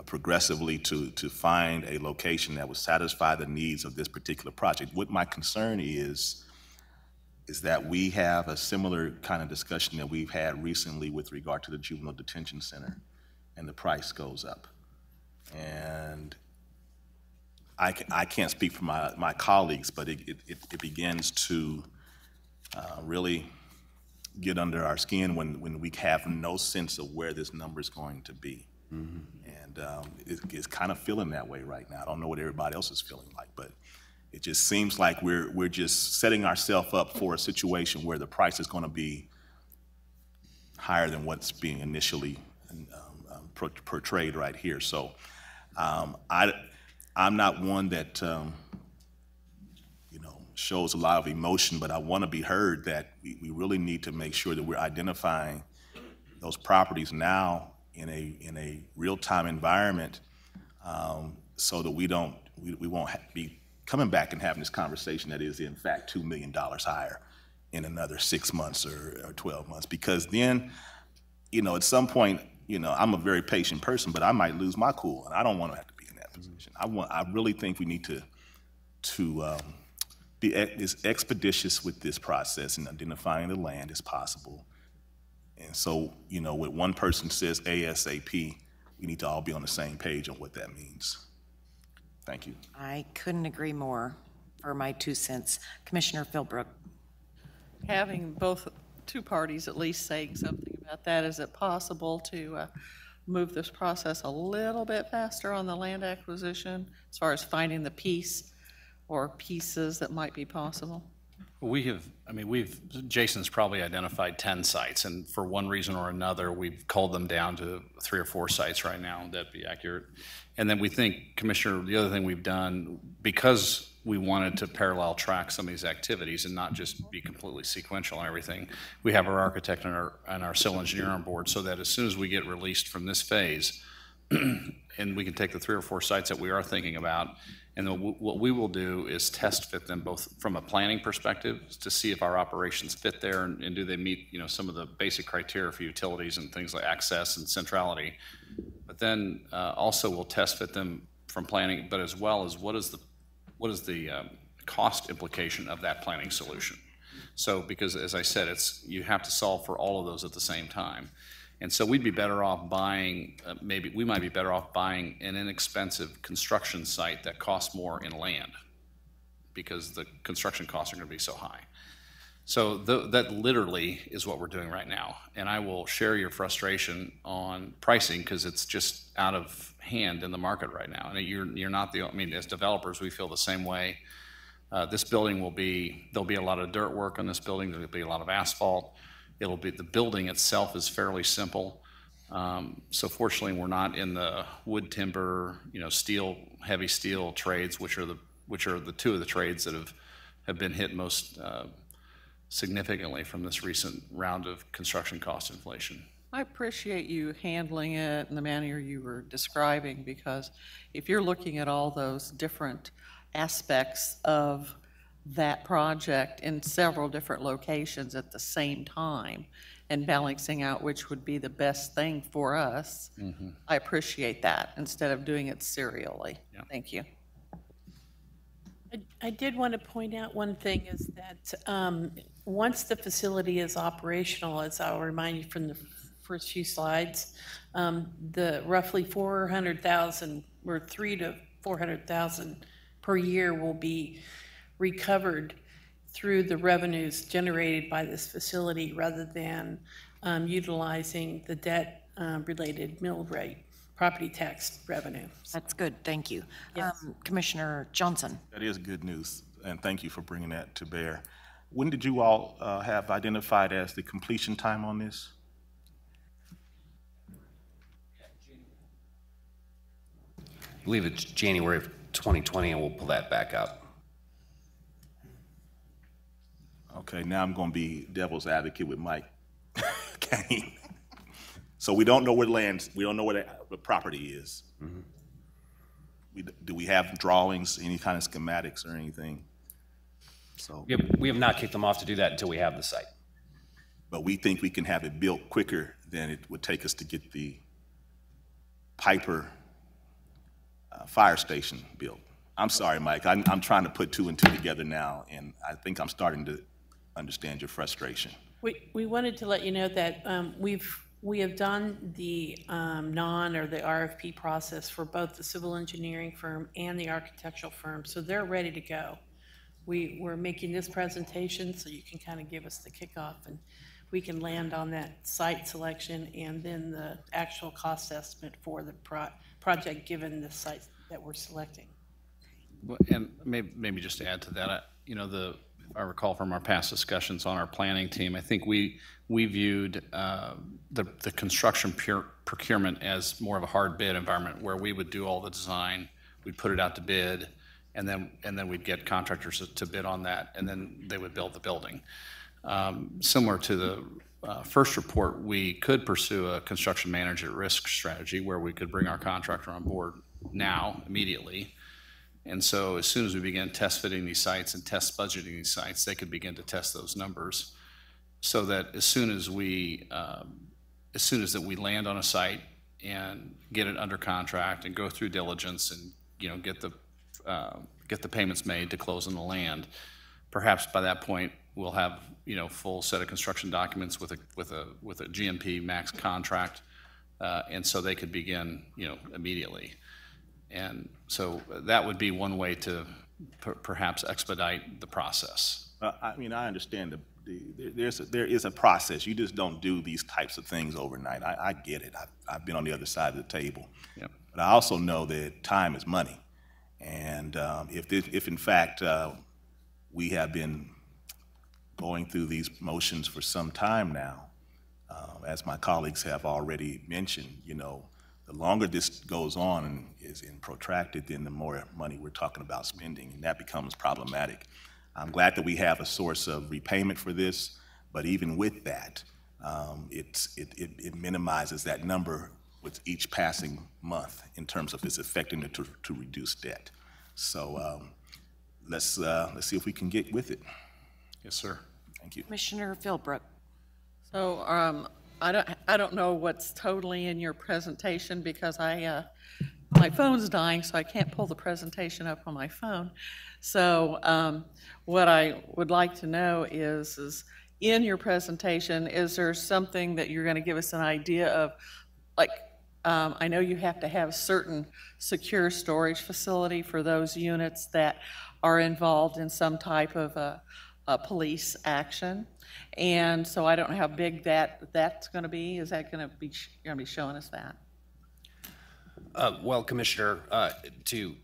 progressively to find a location that would satisfy the needs of this particular project? What my concern is that we have a similar kind of discussion that we've had recently with regard to the juvenile detention center, and the price goes up. And I can't speak for my colleagues, but it begins to really get under our skin when we have no sense of where this number is going to be. Mm-hmm. And it's kind of feeling that way right now. I don't know what everybody else is feeling like, but it just seems like we're just setting ourselves up for a situation where the price is going to be higher than what's being initially portrayed right here. So I'm not one that shows a lot of emotion, but I want to be heard that we really need to make sure that we're identifying those properties now in a real-time environment, so that we won't be coming back and having this conversation that is in fact $2 million higher in another 6 months or 12 months. Because then, at some point, I'm a very patient person, but I might lose my cool, and I don't want to have to be in that position. I really think we need to be as expeditious with this process and identifying the land as possible. And so, when one person says ASAP, we need to all be on the same page on what that means. Thank you. I couldn't agree more, for my 2 cents. Commissioner Philbrook. Having two parties at least saying something about that, is it possible to move this process a little bit faster on the land acquisition as far as finding the piece or pieces that might be possible? Jason's probably identified 10 sites, and for one reason or another, we've culled them down to 3 or 4 sites right now. That'd be accurate. And then we think, Commissioner, the other thing we've done, because we wanted to parallel track some of these activities and not just be completely sequential and everything, we have our architect and our civil engineer on board, so that as soon as we get released from this phase, and we can take the 3 or 4 sites that we are thinking about, and then what we will do is test fit them both from a planning perspective to see if our operations fit there and do they meet some of the basic criteria for utilities and things like access and centrality. But but then also we'll test fit them from planning, but as well as what is the cost implication of that planning solution. So, because as I said, you have to solve for all of those at the same time. And so we'd be better off buying, we might be better off buying an inexpensive construction site that costs more in land because the construction costs are going to be so high. So that literally is what we're doing right now. And I will share your frustration on pricing because it's just out of hand in the market right now. And you're not the, I mean, as developers, we feel the same way. This building there'll be a lot of dirt work on this building. There'll be a lot of asphalt. The building itself is fairly simple. So fortunately, we're not in the wood, timber, steel, heavy steel trades, which are the two of the trades that have been hit most significantly from this recent round of construction cost inflation. I appreciate you handling it in the manner you were describing, because if you're looking at all those different aspects of that project in several different locations at the same time and balancing out which would be the best thing for us, I appreciate that instead of doing it serially. Yeah. Thank you. I did want to point out one thing is that once the facility is operational, as I'll remind you from the first few slides, the roughly 400,000 or 300,000 to 400,000 per year will be recovered through the revenues generated by this facility rather than utilizing the debt related mill rate property tax revenue. That's good, thank you. Yes. Commissioner Johnson. That is good news, and thank you for bringing that to bear. When did you all have identified as the completion time on this? I believe it's January of 2020, and we'll pull that back up. Okay, now I'm going to be devil's advocate with Mike Kane. So we don't know where we don't know where the property is. Do we have drawings, any kind of schematics or anything? So we have not kicked them off to do that until we have the site. But we think we can have it built quicker than it would take us to get the Piper fire station built. I'm sorry, Mike. I'm trying to put two and two together now, and I think I'm starting to understand your frustration. We wanted to let you know that we have done the the RFP process for both the civil engineering firm and the architectural firm, so they're ready to go. We're making this presentation so you can kind of give us the kickoff, and we can land on that site selection and then the actual cost estimate for the project given the site that we're selecting. And maybe just to add to that, if I recall from our past discussions on our planning team, I think we viewed the construction procurement as more of a hard bid environment where we would do all the design, we'd put it out to bid, and then we'd get contractors to bid on that, and then they would build the building. Similar to the first report, we could pursue a construction manager risk strategy where we could bring our contractor on board now, immediately. And so as soon as we begin test fitting these sites and test budgeting these sites, they could begin to test those numbers so that as soon as we land on a site and get it under contract and go through diligence and, get the payments made to close on the land, perhaps by that point we'll have, full set of construction documents with a GMP max contract. And so they could begin, immediately. And so that would be one way to perhaps expedite the process. I understand there is a process. You just don't do these types of things overnight. I get it. I've been on the other side of the table. Yep. But I also know that time is money. And if in fact we have been going through these motions for some time now, as my colleagues have already mentioned, the longer this goes on and is protracted, then the more money we're talking about spending, and that becomes problematic. I'm glad that we have a source of repayment for this, but even with that, it minimizes that number with each passing month in terms of its effectiveness to reduce debt. So let's see if we can get with it. Yes, sir. Thank you. Commissioner Philbrook. So I don't know what's totally in your presentation because my phone's dying, so I can't pull the presentation up on my phone. So what I would like to know is in your presentation, is there something that you're going to give us an idea of, like, I know you have to have certain secure storage facility for those units that are involved in some type of a police action. And so I don't know how big that's going to be. Is that going to be, you're going to be showing us that? Well, Commissioner, to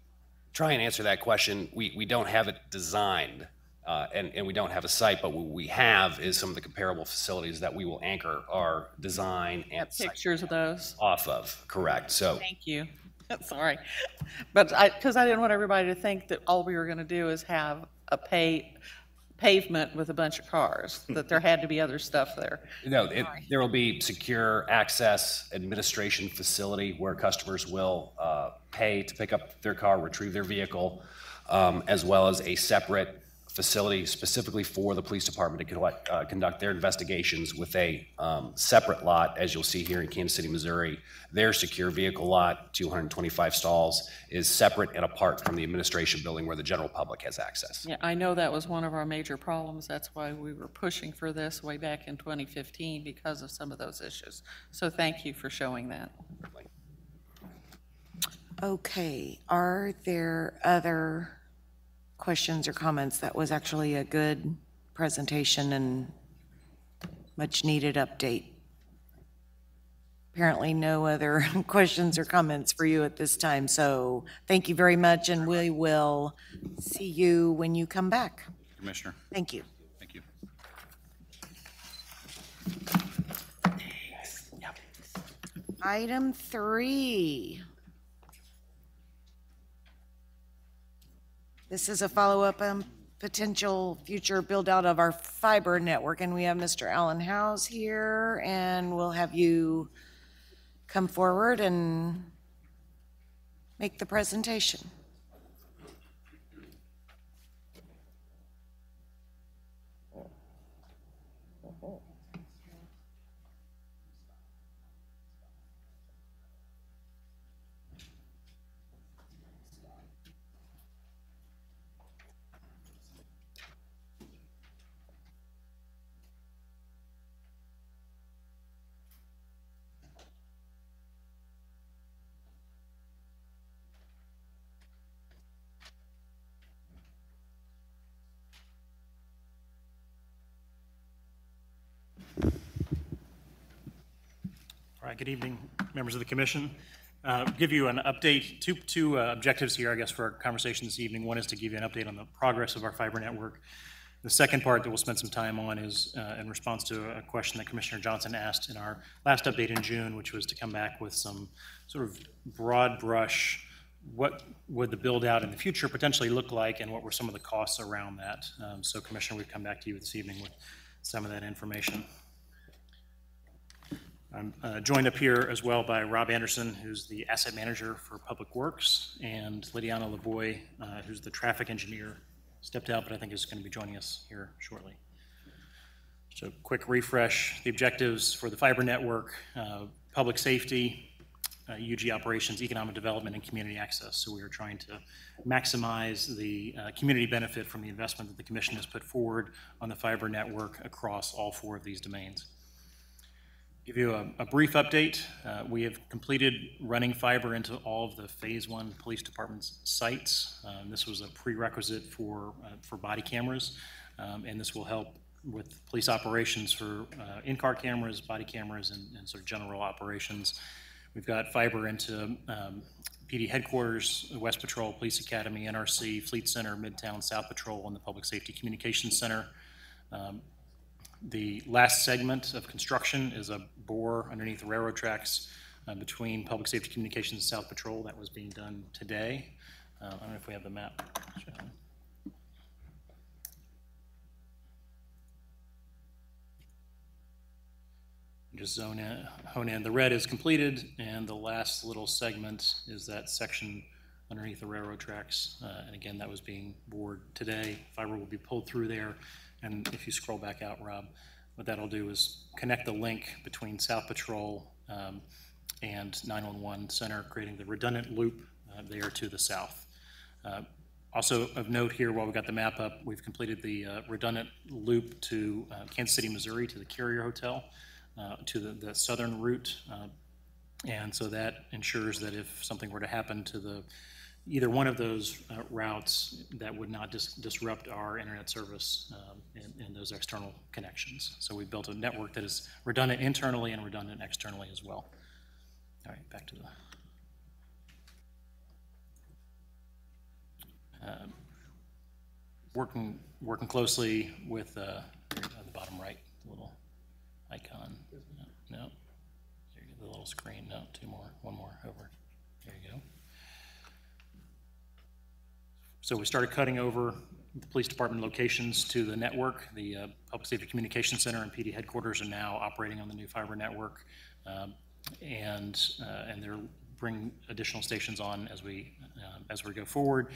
try and answer that question, we don't have it designed, and we don't have a site, but what we have is some of the comparable facilities that we will anchor our design and Pictures of those? off of, correct. So Thank you. Sorry. But because I didn't want everybody to think that all we were going to do is have a pavement with a bunch of cars, that there had to be other stuff there. no, there will be secure access administration facility where customers will pay to pick up their car, retrieve their vehicle, as well as a separate facility specifically for the police department to conduct their investigations with a separate lot, as you'll see here in Kansas City, Missouri. Their secure vehicle lot, 225 stalls, is separate and apart from the administration building where the general public has access. Yeah, I know that was one of our major problems. That's why we were pushing for this way back in 2015 because of some of those issues. So thank you for showing that. Okay, are there other questions or comments? That was actually a good presentation and much needed update. Apparently no other questions or comments for you at this time, so thank you very much, and we will see you when you come back. Commissioner. Thank you. Thank you. Item 3. This is a follow-up on potential future build-out of our fiber network, and we have Mr. Alan Howes here, and we'll have you come forward and make the presentation. All right, good evening, members of the commission. Give you an update, two objectives here, I guess, for our conversation this evening. One is to give you an update on the progress of our fiber network. The second part that we'll spend some time on is in response to a question that Commissioner Johnson asked in our last update in June, which was to come back with some sort of broad brush, what would the build out in the future potentially look like, and what were some of the costs around that. So Commissioner, we've come back to you this evening with some of that information. I'm joined up here as well by Rob Anderson, who's the asset manager for Public Works, and Lydiana Lavoie, who's the traffic engineer. Stepped out, but I think is going to be joining us here shortly. So quick refresh, the objectives for the fiber network: public safety, UG operations, economic development, and community access. So we are trying to maximize the community benefit from the investment that the commission has put forward on the fiber network across all 4 of these domains. Give you a brief update. We have completed running fiber into all of the Phase 1 police department's sites. This was a prerequisite for body cameras, and this will help with police operations for in-car cameras, body cameras, and sort of general operations. We've got fiber into PD headquarters, West Patrol, Police Academy, NRC, Fleet Center, Midtown, South Patrol, and the Public Safety Communications Center. The last segment of construction is a bore underneath the railroad tracks between Public Safety Communications and South Patrol. That was being done today. I don't know if we have the map. Just hone in. The red is completed, and the last little segment is that section underneath the railroad tracks. And again, that was being bored today. Fiber will be pulled through there. And if you scroll back out, Rob, What that'll do is connect the link between South Patrol and 911 Center, creating the redundant loop there to the south. Also of note here, while we got the map up, we've completed the redundant loop to Kansas City, Missouri, to the Carrier Hotel, to the southern route. And so that ensures that if something were to happen to either one of those routes, that would not disrupt our internet service and those external connections. So we built a network that is redundant internally and redundant externally as well. All right, back to the working closely with the bottom right, the little icon. No, there you go, the little screen. No, two more, one more over. There you go. So we started cutting over the police department locations to the network. The Public Safety Communications Center and PD headquarters are now operating on the new fiber network, and they're bring additional stations on as we go forward.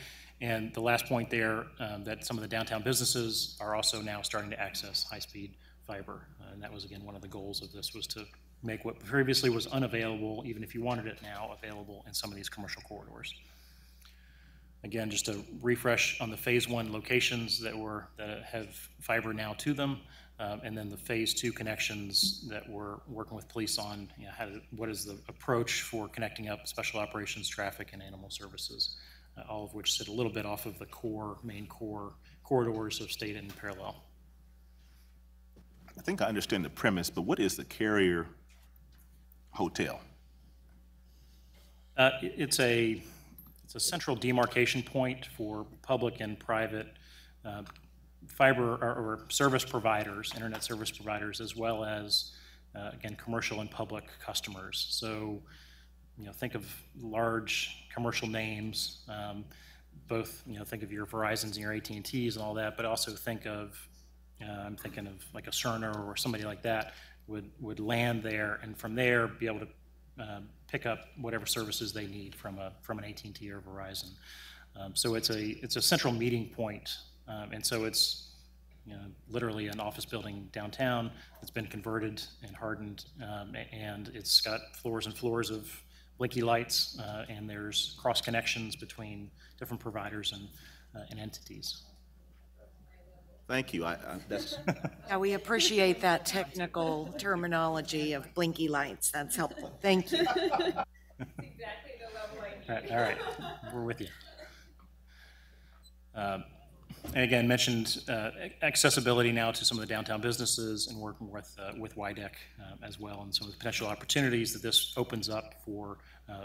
And the last point there, that some of the downtown businesses are also now starting to access high-speed fiber, and that was again one of the goals of this, was to make what previously was unavailable, even if you wanted it now, available in some of these commercial corridors. Again, just a refresh on the phase 1 locations that have fiber now to them, and then the phase 2 connections that we're working with police on. You know, what is the approach for connecting up special operations, traffic, and animal services, all of which sit a little bit off of the main core corridors of state and parallel. I think I understand the premise, but what is the Carrier Hotel? It's a central demarcation point for public and private fiber or service providers, internet service providers, as well as, again, commercial and public customers. So, you know, think of large commercial names, both, you know, think of your Verizons and your AT&Ts and all that, but also think of, I'm thinking of like a Cerner or somebody like that would land there, and from there be able to pick up whatever services they need from an AT&T or Verizon. So it's a central meeting point, and so it's, you know, literally an office building downtown that's been converted and hardened, and it's got floors and floors of blinky lights, and there's cross connections between different providers and entities. Thank you. That's Yeah, we appreciate that technical terminology of blinky lights. That's helpful. Thank you. All right, we're with you. And again, mentioned accessibility now to some of the downtown businesses, and working with WIDEC as well, and some of the potential opportunities that this opens up for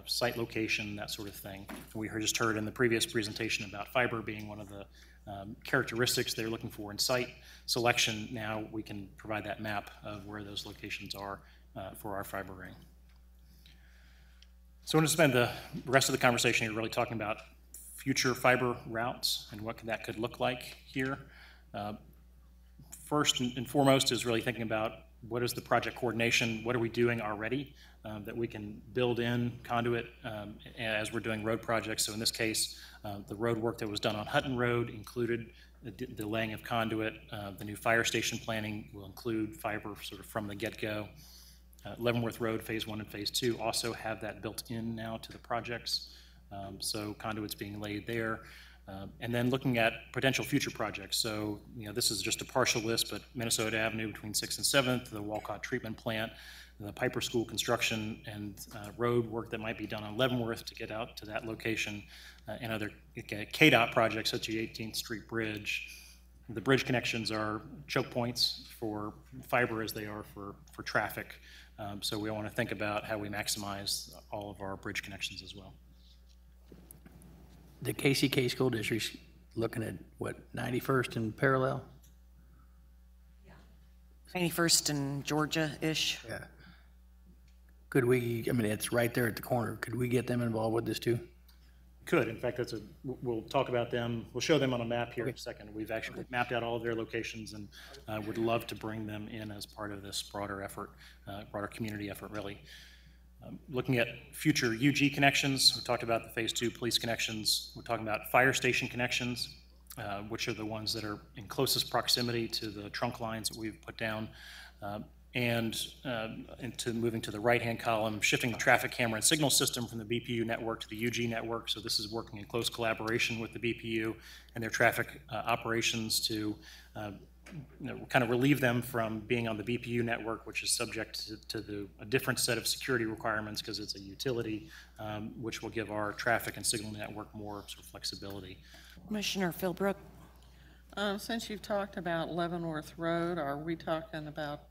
site location, that sort of thing. We just heard in the previous presentation about fiber being one of the characteristics they're looking for in site selection. Now we can provide that map of where those locations are for our fiber ring. So I'm going to spend the rest of the conversation here really talking about future fiber routes and what that could look like here. First and foremost is really thinking about what is the project coordination, what are we doing already that we can build in conduit as we're doing road projects. So in this case, the road work that was done on Hutton Road included the laying of conduit. The new fire station planning will include fiber sort of from the get-go. Leavenworth Road, phase 1 and phase 2 also have that built in now to the projects. So conduit's being laid there. And then looking at potential future projects. So, you know, this is just a partial list, but Minnesota Avenue between 6th and 7th, the Walcott Treatment Plant, the Piper School construction, and road work that might be done on Leavenworth to get out to that location, and other KDOT projects such as the 18th Street Bridge. The bridge connections are choke points for fiber as they are for traffic. So we want to think about how we maximize all of our bridge connections as well. The KCK School District's looking at, what, 91st and parallel? 91st and Georgia-ish. Yeah. Could we, I mean, it's right there at the corner. Could we get them involved with this too? Could. In fact, we'll talk about them. We'll show them on a map here in a second. We've actually mapped out all of their locations, and would love to bring them in as part of this broader effort, broader community effort, really. Looking at future UG connections, we talked about the phase 2 police connections. We're talking about fire station connections. which are the ones that are in closest proximity to the trunk lines that we've put down. And into moving to the right-hand column, shifting the traffic camera and signal system from the BPU network to the UG network. So this is working in close collaboration with the BPU and their traffic operations to kind of relieve them from being on the BPU network, which is subject to a different set of security requirements because it's a utility, which will give our traffic and signal network more sort of flexibility. Commissioner Philbrook. Since you've talked about Leavenworth Road, are we talking about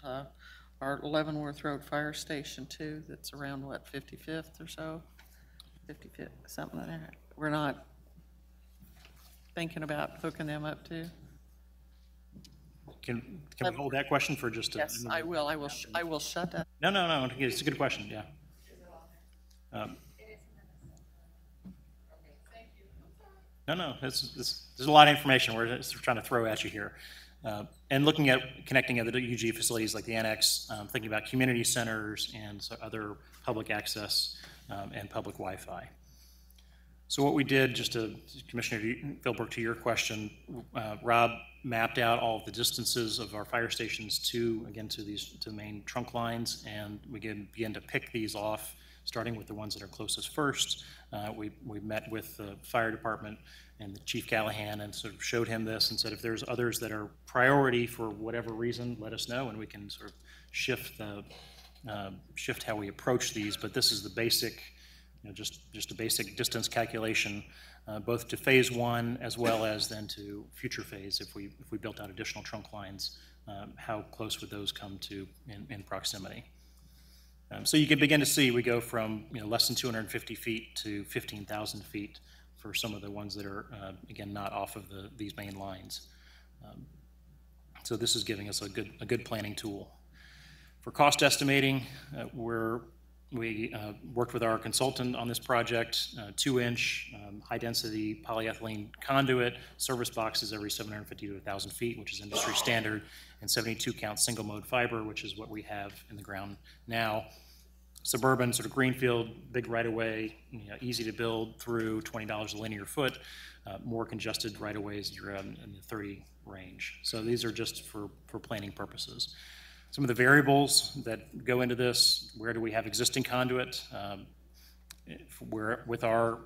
our Leavenworth Road Fire Station too, that's around, what, 55th or so? 55th, something like that. We're not thinking about hooking them up too? Can we hold that question for just a Yes, I will. I will shut up. No. It's a good question, yeah. No, there's a lot of information we're just trying to throw at you here. And looking at connecting other UG facilities like the annex, thinking about community centers and other public access and public Wi-Fi. So what we did, just to Commissioner Philbrook, to your question, Rob mapped out all of the distances of our fire stations to the main trunk lines, and we began to pick these off, starting with the ones that are closest first. We met with the fire department and the Chief Callahan and sort of showed him this and said, if there's others that are priority for whatever reason, let us know and we can sort of shift how we approach these. But this is the basic, just a basic distance calculation, both to phase one as well as then to future phase. If we built out additional trunk lines, how close would those come to in proximity? So you can begin to see we go from less than 250 feet to 15,000 feet for some of the ones that are again not off of these main lines. So this is giving us a good planning tool. For cost estimating, we worked with our consultant on this project, 2-inch high-density polyethylene conduit, service boxes every 750 to 1,000 feet, which is industry standard, and 72-count single-mode fiber, which is what we have in the ground now. Suburban, sort of greenfield, big right-of-way, easy to build through, $20 a linear foot. More congested right-of-ways, you're in the 30 range. So these are just for planning purposes. Some of the variables that go into this: where do we have existing conduit? With our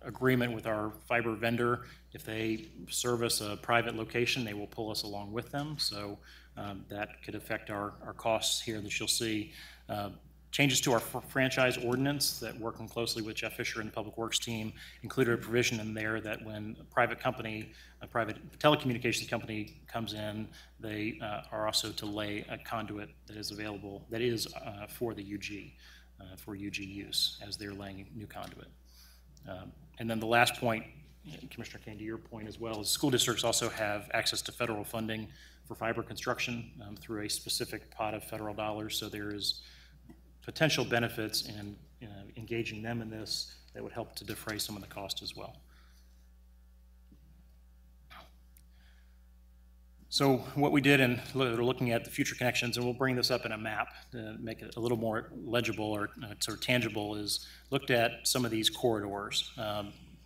agreement with our fiber vendor, if they service a private location, they will pull us along with them. So that could affect our costs here that you'll see. Changes to our franchise ordinance that, working closely with Jeff Fisher and the Public Works team, included a provision in there that when a private telecommunications company comes in, they are also to lay a conduit that is available, that is for the UG, for UG use as they're laying new conduit. And then the last point, Commissioner Kane, to your point as well, is school districts also have access to federal funding for fiber construction through a specific pot of federal dollars. So there is potential benefits in engaging them in this that would help to defray some of the cost as well. So what we did, and looking at the future connections, and we'll bring this up in a map to make it a little more legible or sort of tangible, is looked at some of these corridors.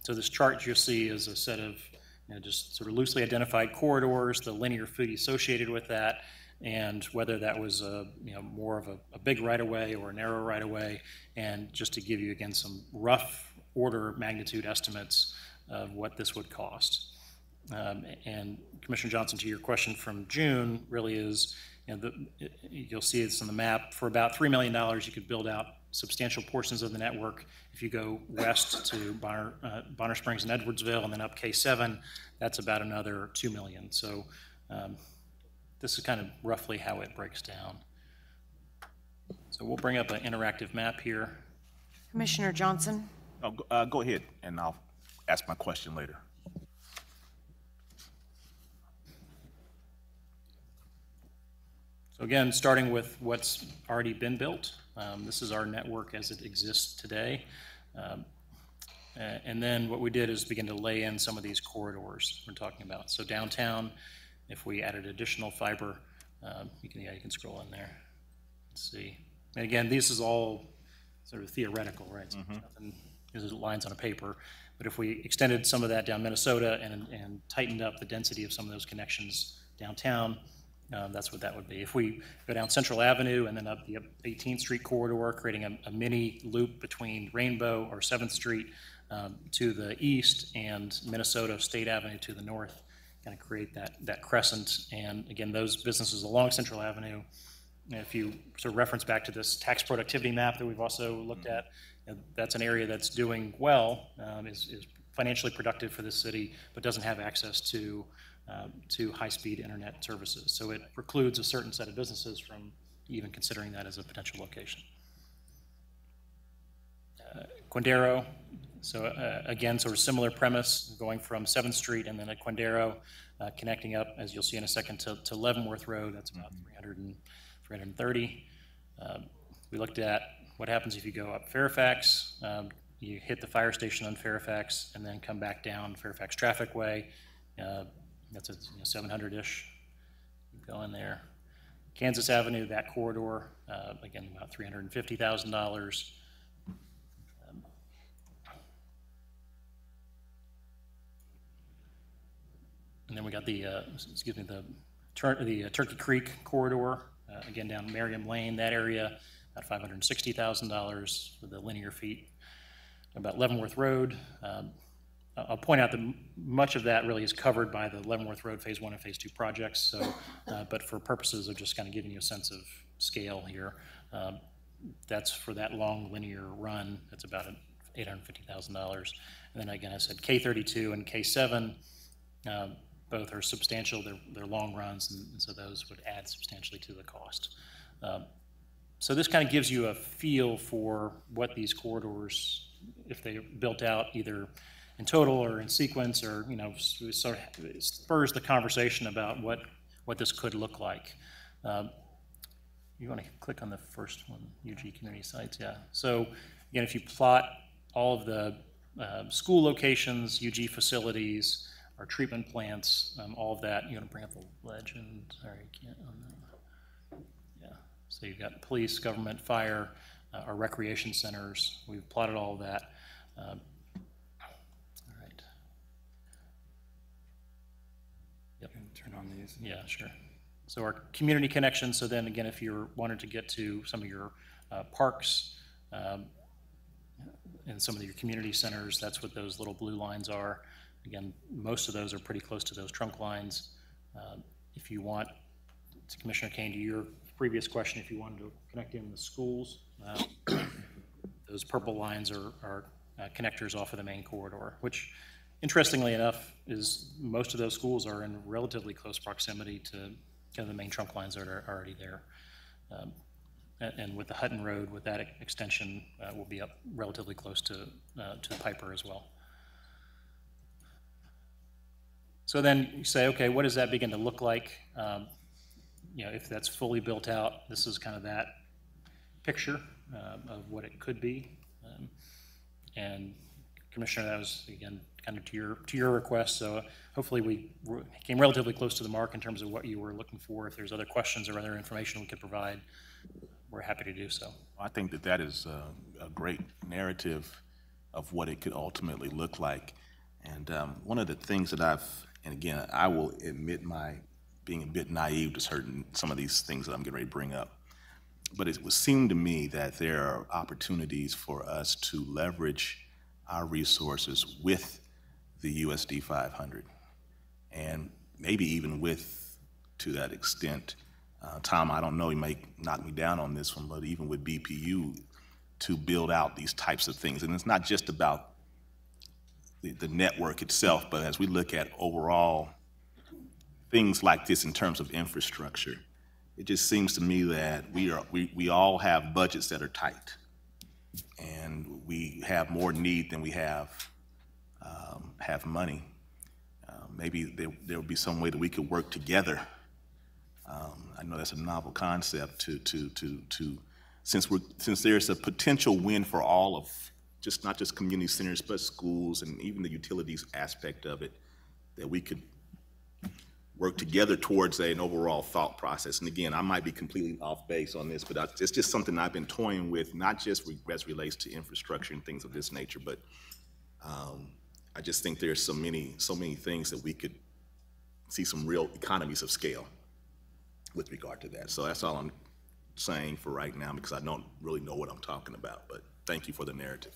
So this chart you'll see is a set of just sort of loosely identified corridors, the linear feet associated with that, and whether that was more of a big right-of-way or a narrow right-of-way, and just to give you, again, some rough order of magnitude estimates of what this would cost. And Commissioner Johnson, to your question from June, really is, you'll see it's on the map, for about $3 million you could build out substantial portions of the network. If you go west to Bonner Springs and Edwardsville and then up K7, that's about another $2 million. So this is kind of roughly how it breaks down. So we'll bring up an interactive map here. Commissioner Johnson. Go ahead, and I'll ask my question later. So again, starting with what's already been built, this is our network as it exists today. And then what we did is begin to lay in some of these corridors we're talking about. So downtown, if we added additional fiber, you can scroll in there. Let's see. And again, this is all sort of theoretical, right? So nothing, these are lines on a paper. But if we extended some of that down Minnesota and tightened up the density of some of those connections downtown, that's what that would be. If we go down Central Avenue and then up the 18th Street corridor, creating a mini loop between Rainbow or 7th Street to the east and Minnesota State Avenue to the north, kind of create that crescent. And again, those businesses along Central Avenue, if you sort of reference back to this tax productivity map that we've also looked at, that's an area that's doing well, is financially productive for the city, but doesn't have access to high-speed internet services. So it precludes a certain set of businesses from even considering that as a potential location. Quindaro, so again, sort of similar premise, going from 7th Street and then at Quindaro, connecting up, as you'll see in a second, to Leavenworth Road. That's about 330. We looked at what happens if you go up Fairfax, you hit the fire station on Fairfax, and then come back down Fairfax Traffic Way. That's a 700-ish. Go in there. Kansas Avenue, that corridor, again, about $350,000. And then we got the Turkey Creek corridor, again down Merriam Lane, that area, about $560,000 for the linear feet. About Leavenworth Road, I'll point out that much of that really is covered by the Leavenworth Road Phase 1 and Phase 2 projects. So, but for purposes of just kind of giving you a sense of scale here, that's for that long linear run. That's about $850,000. And then again, I said K32 and K7. Both are substantial, they're long runs, and so those would add substantially to the cost. So this kind of gives you a feel for what these corridors, if they're built out either in total or in sequence, or sort of it spurs the conversation about what this could look like. You want to click on the first one, UG Community Sites, yeah. So again, if you plot all of the school locations, UG facilities, our treatment plants, all of that. You want to bring up the legend? Sorry, I can't on that. Yeah. So you've got police, government, fire, our recreation centers. We've plotted all of that. All right. Yep. Turn on these. Yeah, sure. So our community connections. So then again, if you wanted to get to some of your parks and some of your community centers, that's what those little blue lines are. Again, most of those are pretty close to those trunk lines. If you want, to Commissioner Kane, to your previous question, if you wanted to connect in the schools, those purple lines are connectors off of the main corridor, which, interestingly enough, is most of those schools are in relatively close proximity to kind of the main trunk lines that are already there. And with the Hutton Road, with that extension, we'll be up relatively close to the Piper as well. So then you say, okay, what does that begin to look like? If that's fully built out, this is kind of that picture of what it could be. And Commissioner, that was again kind of to your request. So hopefully we came relatively close to the mark in terms of what you were looking for. If there's other questions or other information we could provide, we're happy to do so. I think that is a great narrative of what it could ultimately look like. And one of the things that and again, I will admit my being a bit naive to some of these things that I'm getting ready to bring up, but it would seem to me that there are opportunities for us to leverage our resources with the USD 500, and maybe even to that extent. Tom, I don't know, you may knock me down on this one, but even with BPU, to build out these types of things. And it's not just about the network itself, but as we look at overall things like this in terms of infrastructure, it just seems to me that we all have budgets that are tight, and we have more need than we have money. Maybe there will be some way that we could work together. I know that's a novel concept to since there's a potential win for all of not just community centers, but schools and even the utilities aspect of it, that we could work together towards an overall thought process. And again, I might be completely off base on this, but it's just something I've been toying with, not just as relates to infrastructure and things of this nature, but I just think there's so many things that we could see some real economies of scale with regard to that. So that's all I'm saying for right now, because I don't really know what I'm talking about, but thank you for the narrative.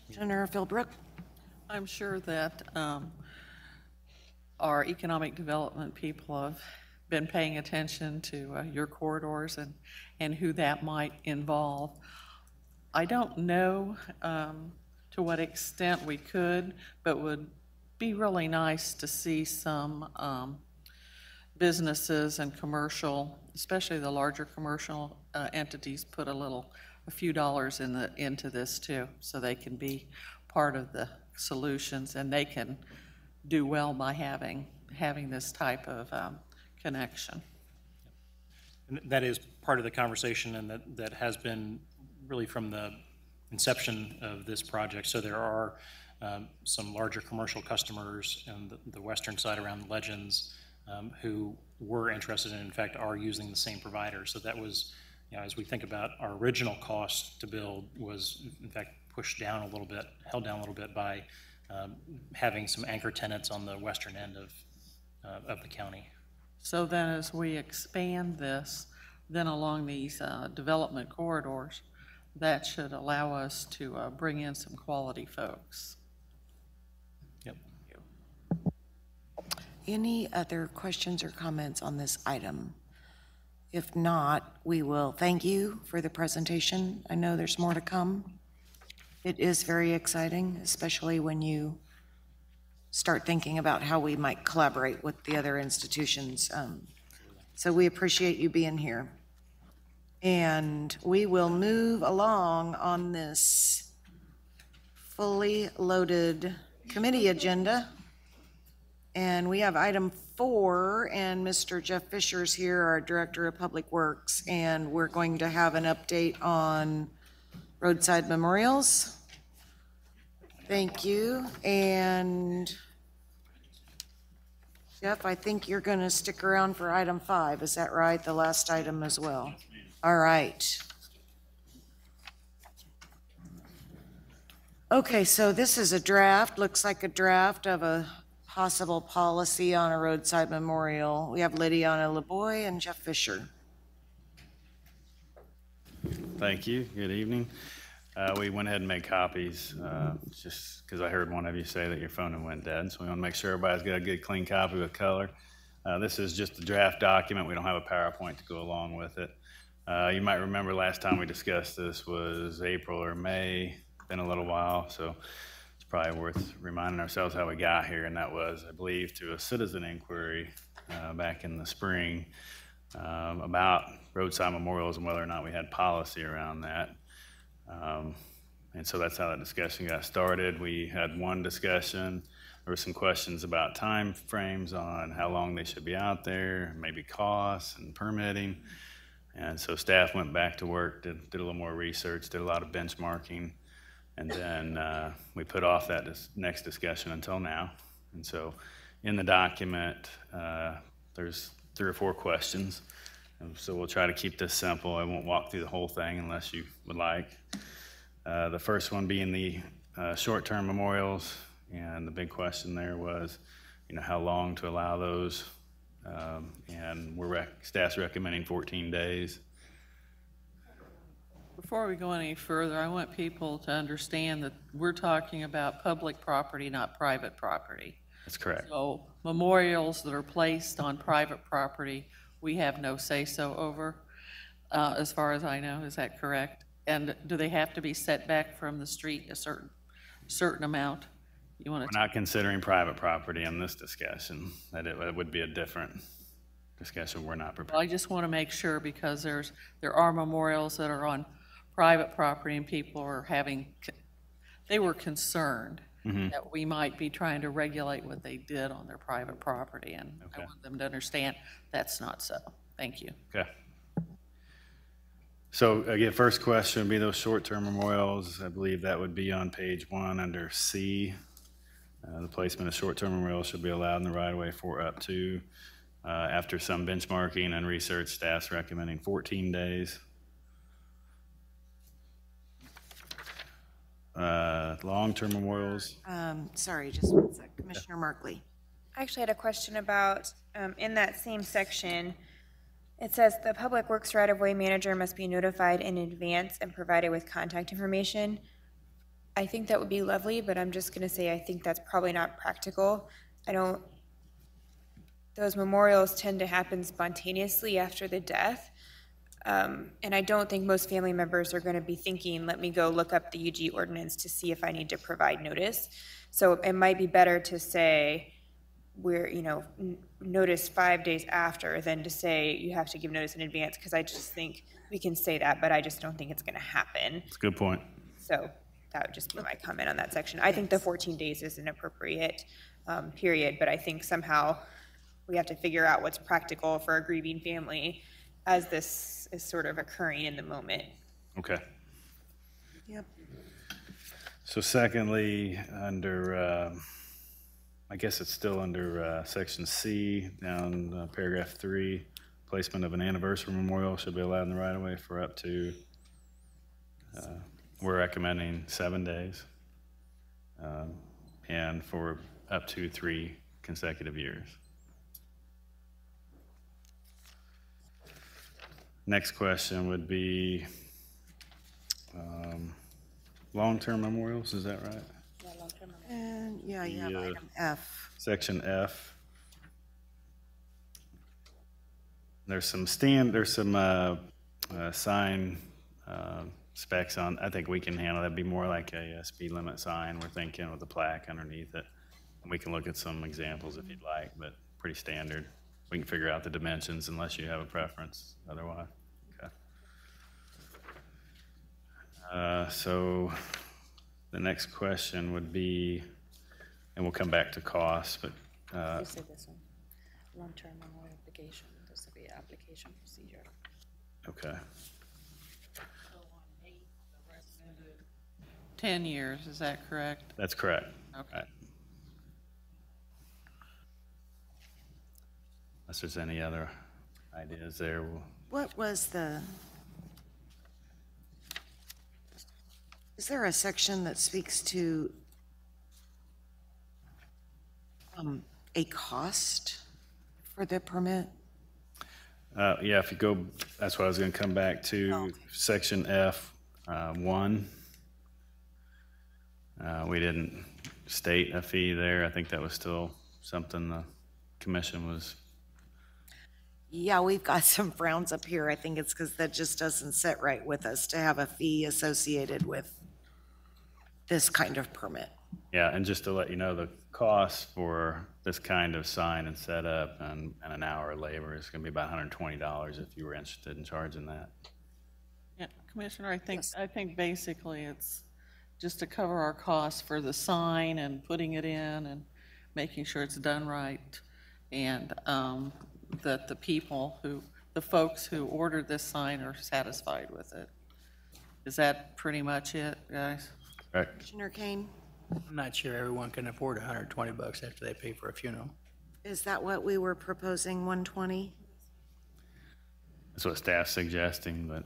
Senator Philbrook. I'm sure that our economic development people have been paying attention to your corridors and who that might involve. I don't know to what extent we could, but would be really nice to see some businesses and commercial, especially the larger commercial entities, put a few dollars into this too, so they can be part of the solutions, and they can do well by having this type of connection. And that is part of the conversation, and that has been really from the inception of this project. So there are some larger commercial customers on the western side around Legends who were interested in fact, are using the same provider. So that was, as we think about our original cost to build, was in fact pushed down a little bit, held down a little bit by having some anchor tenants on the western end of the county. So then as we expand this, then along these development corridors, that should allow us to bring in some quality folks. Yep. Any other questions or comments on this item? If not, we will thank you for the presentation. I know there's more to come. It is very exciting, especially when you start thinking about how we might collaborate with the other institutions. So we appreciate you being here. And we will move along on this fully loaded committee agenda. And we have item 4, and Mr. Jeff Fisher's here, our Director of Public Works, and we're going to have an update on roadside memorials. Thank you. And Jeff, I think you're going to stick around for item 5. Is that right? The last item as well. All right. Okay, so this is a draft, looks like a draft of a possible policy on a roadside memorial. We have Lydiana LeBoy and Jeff Fisher. Thank you. Good evening. We went ahead and made copies just because I heard one of you say that your phone went dead. So we want to make sure everybody's got a good, clean copy with color. This is just a draft document. We don't have a PowerPoint to go along with it. You might remember last time we discussed this was April or May. Been a little while, so it's probably worth reminding ourselves how we got here. And that was, I believe, through a citizen inquiry back in the spring about roadside memorials and whether or not we had policy around that. And so that's how that discussion got started. We had one discussion. There were some questions about time frames on how long they should be out there, maybe costs and permitting. And so staff went back to work, did a little more research, did a lot of benchmarking, and then we put off that next discussion until now. And so in the document, there's 3 or 4 questions. And so we'll try to keep this simple. I won't walk through the whole thing unless you would like. The first one being the short-term memorials, and the big question there was, how long to allow those, and staff's recommending 14 days. Before we go any further, I want people to understand that we're talking about public property, not private property. That's correct. So memorials that are placed on private property, we have no say-so over, as far as I know. Is that correct? And do they have to be set back from the street a certain amount? We're not considering private property in this discussion. That it would be a different discussion. We're not prepared. Well, I just want to make sure, because there are memorials that are on private property, and people are they were concerned that we might be trying to regulate what they did on their private property, and I want them to understand that's not so. Thank you. Okay. So again, first question would be those short-term memorials. I believe that would be on page 1 under C. The placement of short-term memorials should be allowed in the right-of-way for up to, after some benchmarking and research, staff's recommending 14 days. long-term memorials. Sorry, just one sec. Commissioner Markley. I actually had a question about, in that same section, it says the Public Works right-of-way manager must be notified in advance and provided with contact information. I think that would be lovely, but I'm just gonna say I think that's probably not practical. Those memorials tend to happen spontaneously after the death. And I don't think most family members are gonna be thinking, let me go look up the UG ordinance to see if I need to provide notice. So it might be better to say, notice 5 days after than to say you have to give notice in advance, because I just think we can say that, but I just don't think it's gonna happen. That's a good point. So that would just be my comment on that section. I think the 14 days is an appropriate period, but I think somehow we have to figure out what's practical for a grieving family as this is sort of occurring in the moment. Okay. Yep. So secondly, under, I guess it's still under section C, down paragraph 3, placement of an anniversary memorial should be allowed in the right-of-way for up to, we're recommending 7 days, and for up to 3 consecutive years. Next question would be long-term memorials, is that right? Yeah, long-term memorials. And yeah, you have item F. Section F. There's some sign specs on. I think we can handle that. Be more like a speed limit sign. We're thinking with a plaque underneath it. And we can look at some examples if you'd like, but pretty standard. We can figure out the dimensions unless you have a preference otherwise. Okay. So the next question would be, and we'll come back to cost, but You said this one, long-term memorial application. This will be application procedure. okay. 10 years, is that correct? That's correct. Okay. Right. Unless there's any other ideas there. What was is there a section that speaks to a cost for the permit? Yeah, if you go, that's what I was going to come back to. Okay. Section F, 1. We didn't state a fee there. I think that was still something the commission was. Yeah, we've got some frowns up here. I think it's because that just doesn't sit right with us to have a fee associated with this kind of permit. Yeah, and just to let you know, the cost for this kind of sign and setup and an hour of labor is going to be about $120 if you were interested in charging that. Yeah, Commissioner, I think basically it's just to cover our costs for the sign and putting it in and making sure it's done right, and that the folks who ordered this sign are satisfied with it. Is that pretty much it, guys? Right. Commissioner Kane? I'm not sure everyone can afford $120 after they pay for a funeral. Is that what we were proposing, 120? That's what staff's suggesting, but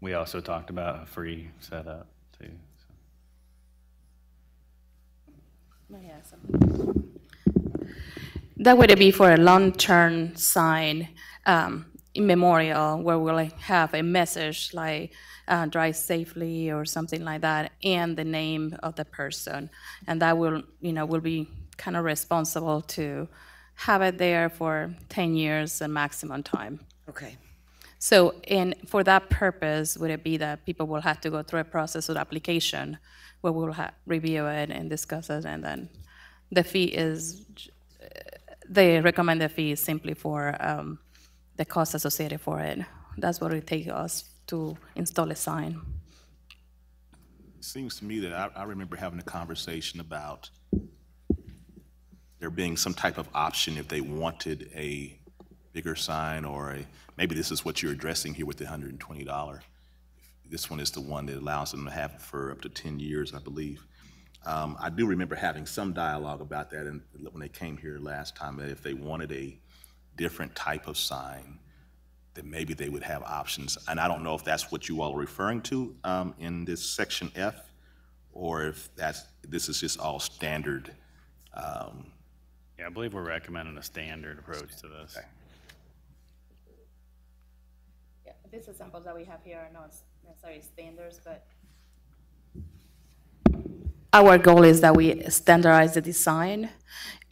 we also talked about a free setup too. So. That would be for a long-term sign memorial where we'll have a message like drive safely or something like that, and the name of the person, and that will be kind of responsible to have it there for 10 years and maximum time. Okay. So, and for that purpose, would it be that people will have to go through a process of application where we'll review it and discuss it, and then the fee is, they recommend the fee simply for the cost associated for it. That's what it takes us to install a sign. It seems to me that I remember having a conversation about there being some type of option if they wanted a bigger sign, or maybe this is what you're addressing here with the $120. This one is the one that allows them to have it for up to 10 years, I believe. I do remember having some dialogue about that when they came here last time, that if they wanted a different type of sign, that maybe they would have options. And I don't know if that's what you all are referring to in this section F, or if this is just all standard. Yeah, I believe we're recommending a standard approach to this. Okay. Yeah, these examples that we have here are not necessarily standards, but our goal is that we standardize the design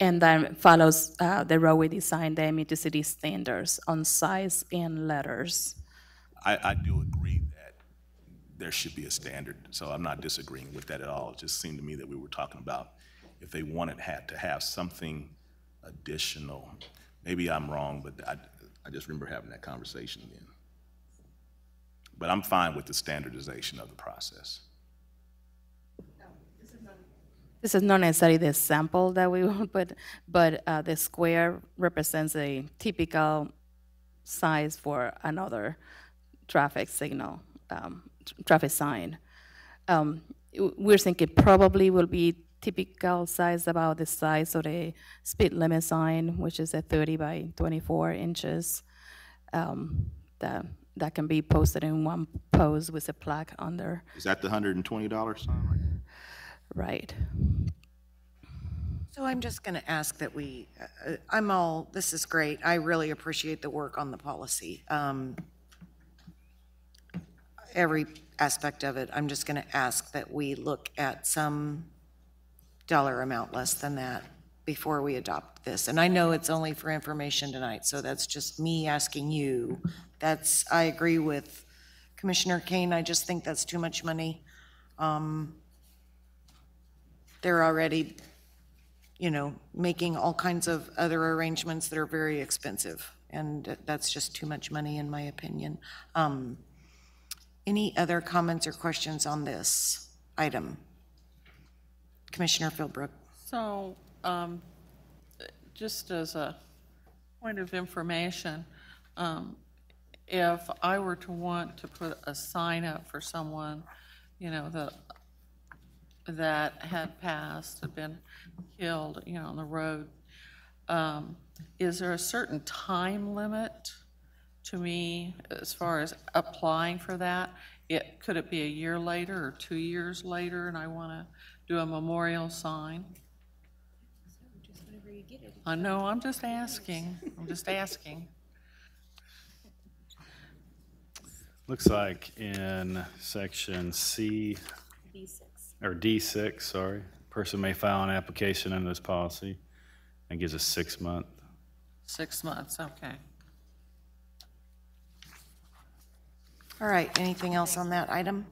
and then follows the roadway design, the ME2 city standards on size and letters. I do agree that there should be a standard, so I'm not disagreeing with that at all. It just seemed to me that we were talking about if they had to have something additional. Maybe I'm wrong, but I just remember having that conversation then. But I'm fine with the standardization of the process. This is not necessarily the sample that we want, but the square represents a typical size for another traffic signal, traffic sign. We're thinking probably will be typical size about the size of the speed limit sign, which is a 30 by 24 inches. That can be posted in one post with a plaque under. Is that the $120 sign? Right. So I'm just going to ask that we, this is great. I really appreciate the work on the policy. Every aspect of it, I'm just going to ask that we look at some dollar amount less than that before we adopt this. And I know it's only for information tonight, so that's just me asking you. I agree with Commissioner Kane. I just think that's too much money. They're already, making all kinds of other arrangements that are very expensive, and that's just too much money in my opinion. Any other comments or questions on this item? Commissioner Philbrook. So, just as a point of information, if I were to want to put a sign up for someone, that had passed, had been killed, on the road, is there a certain time limit to me as far as applying for that? Could it be a year later or 2 years later and I want to do a memorial sign? I know, I'm just asking. Looks like in section C, or D6, sorry, person may file an application under this policy and gives a 6 month. 6 months, okay. All right, anything else on that item?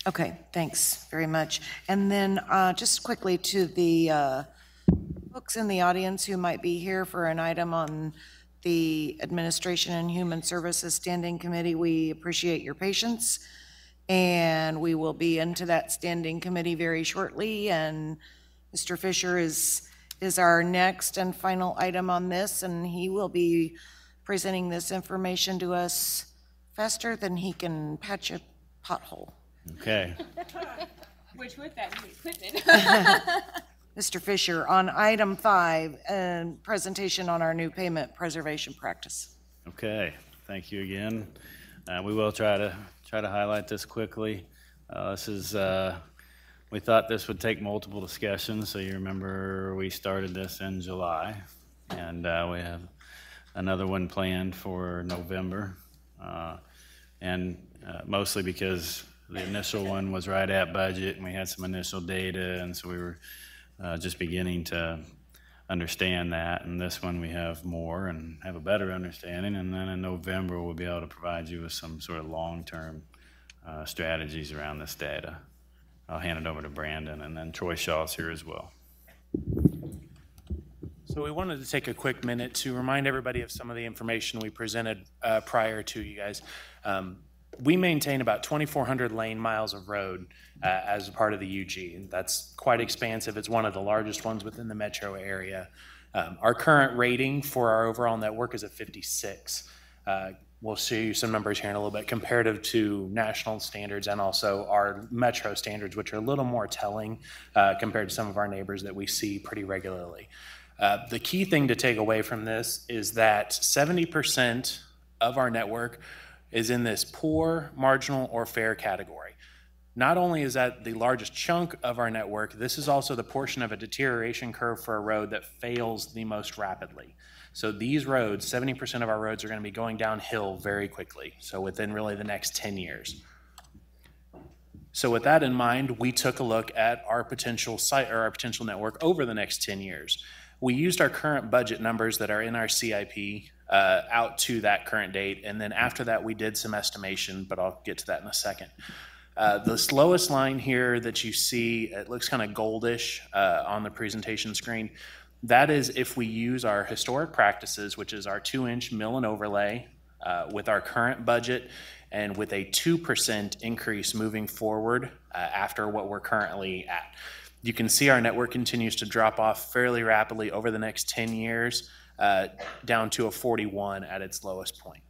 Okay, thanks very much. And then just quickly to the folks in the audience who might be here for an item on the Administration and Human Services Standing Committee, we appreciate your patience. And we will be into that standing committee very shortly. And Mr. Fisher is our next and final item on this, and he will be presenting this information to us faster than he can patch a pothole. Okay. Which with that new equipment. Mr. Fisher, on item 5, presentation on our new payment preservation practice. Okay, thank you again. We will try to highlight this quickly. We thought this would take multiple discussions, so you remember we started this in July, and we have another one planned for November, and mostly because the initial one was right at budget, and we had some initial data, and so we were just beginning to understand that. And this one we have more and have a better understanding, and then in November we'll be able to provide you with some sort of long-term strategies around this data. I'll hand it over to Brandon, and then Troy Shaw's here as well. So we wanted to take a quick minute to remind everybody of some of the information we presented prior to you guys. We maintain about 2,400 lane miles of road as a part of the UG, and that's quite expansive. It's one of the largest ones within the metro area. Our current rating for our overall network is a 56. We'll show you some numbers here in a little bit comparative to national standards and also our metro standards, which are a little more telling compared to some of our neighbors that we see pretty regularly. The key thing to take away from this is that 70% of our network is in this poor, marginal, or fair category. Not only is that the largest chunk of our network, this is also the portion of a deterioration curve for a road that fails the most rapidly. So these roads, 70% of our roads are going to be going downhill very quickly, so within really the next 10 years. So with that in mind, we took a look at our potential site or our potential network over the next 10 years. We used our current budget numbers that are in our CIP out to that current date, and then after that we did some estimation, but I'll get to that in a second. The lowest line here that you see, it looks kind of goldish on the presentation screen. That is if we use our historic practices, which is our 2-inch mill and overlay with our current budget and with a 2% increase moving forward after what we're currently at. You can see our network continues to drop off fairly rapidly over the next 10 years down to a 41 at its lowest point.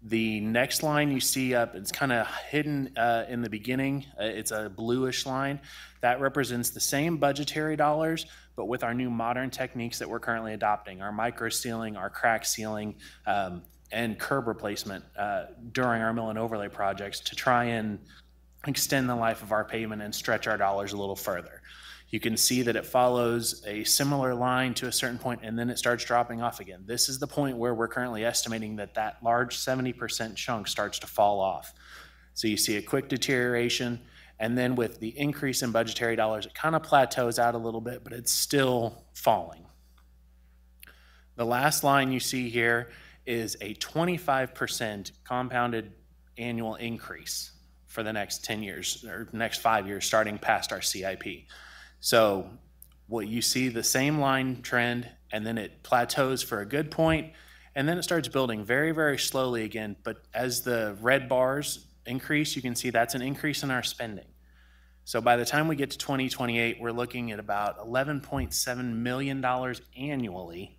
The next line you see up, it's kind of hidden in the beginning. It's a bluish line. That represents the same budgetary dollars, but with our new modern techniques that we're currently adopting, our micro sealing, our crack sealing, and curb replacement during our mill and overlay projects to try and extend the life of our pavement and stretch our dollars a little further. You can see that it follows a similar line to a certain point and then it starts dropping off again. This is the point where we're currently estimating that that large 70% chunk starts to fall off. So you see a quick deterioration, and then with the increase in budgetary dollars, it kind of plateaus out a little bit, but it's still falling. The last line you see here is a 25% compounded annual increase for the next 10 years or next 5 years starting past our CIP. So what you see, the same line trend, and then it plateaus for a good point, and then it starts building very, very slowly again. But as the red bars increase, you can see that's an increase in our spending. So by the time we get to 2028, we're looking at about $11.7 million annually.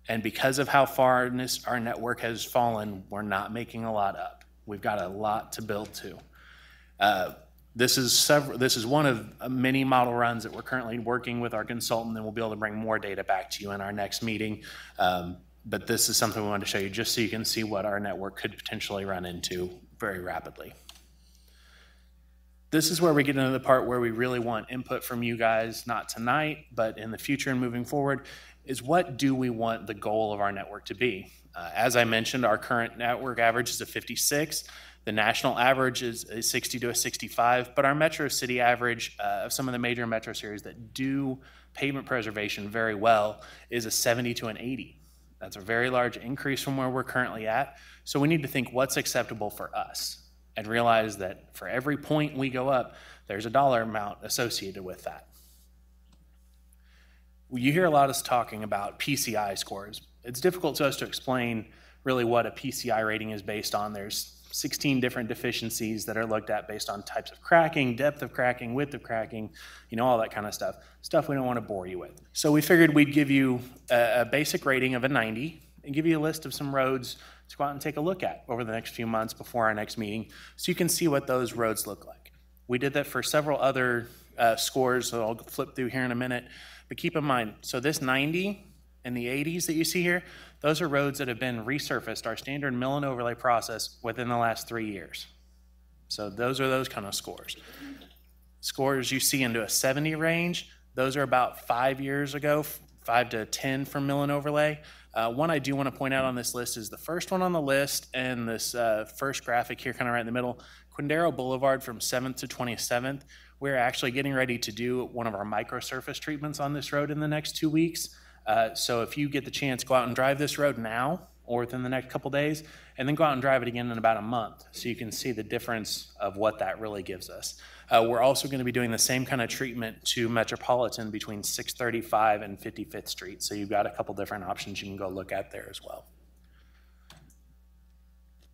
And because of how far our network has fallen, we're not making a lot up. We've got a lot to build to. This is one of many model runs that we're currently working with our consultant, and we'll be able to bring more data back to you in our next meeting. But this is something we wanted to show you just so you can see what our network could potentially run into very rapidly. This is where we get into the part where we really want input from you guys, not tonight, but in the future and moving forward, is what do we want the goal of our network to be? As I mentioned, our current network average is a 56. The national average is a 60 to a 65, but our metro city average of some of the major metro series that do pavement preservation very well is a 70 to an 80. That's a very large increase from where we're currently at. So we need to think what's acceptable for us and realize that for every point we go up, there's a dollar amount associated with that. You hear a lot of us talking about PCI scores. It's difficult to us to explain really what a PCI rating is based on. There's 16 different deficiencies that are looked at based on types of cracking, depth of cracking, width of cracking, all that kind of stuff. Stuff we don't want to bore you with. So we figured we'd give you a basic rating of a 90 and give you a list of some roads to go out and take a look at over the next few months before our next meeting so you can see what those roads look like. We did that for several other scores, so I'll flip through here in a minute. But keep in mind, so this 90 and the 80s that you see here, those are roads that have been resurfaced, our standard mill and overlay process, within the last 3 years. So those are those kind of scores. Scores you see into a 70 range, those are about 5 years ago, 5 to 10 from mill and overlay. One I do want to point out on this list is the first one on the list, and this first graphic here kind of right in the middle, Quindaro Boulevard from 7th to 27th. We're actually getting ready to do one of our microsurface treatments on this road in the next 2 weeks. So if you get the chance, go out and drive this road now or within the next couple days, and then go out and drive it again in about a month so you can see the difference of what that really gives us. We're also going to be doing the same kind of treatment to Metropolitan between 635 and 55th Street. So you've got a couple different options you can go look at there as well.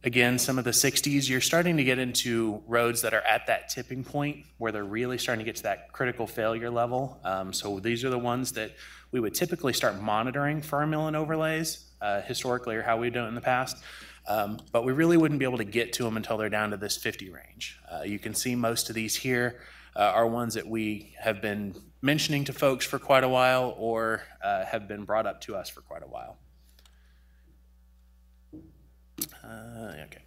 Again, some of the 60s, you're starting to get into roads that are at that tipping point where they're really starting to get to that critical failure level. So these are the ones that we would typically start monitoring for our mill and overlays, historically, or how we've done it in the past. But we really wouldn't be able to get to them until they're down to this 50 range. You can see most of these here are ones that we have been mentioning to folks for quite a while or have been brought up to us for quite a while. Okay.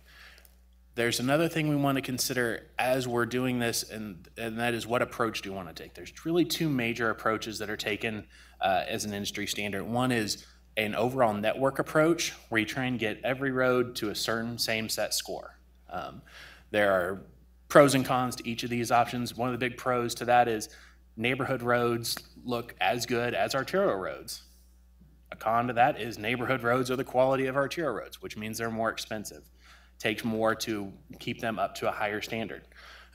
There's another thing we want to consider as we're doing this, and that is what approach do you want to take? There's really two major approaches that are taken as an industry standard. One is an overall network approach, where you try and get every road to a certain same set score. There are pros and cons to each of these options. One of the big pros to that is neighborhood roads look as good as arterial roads. A con to that is neighborhood roads are the quality of arterial roads, which means they're more expensive. Takes more to keep them up to a higher standard,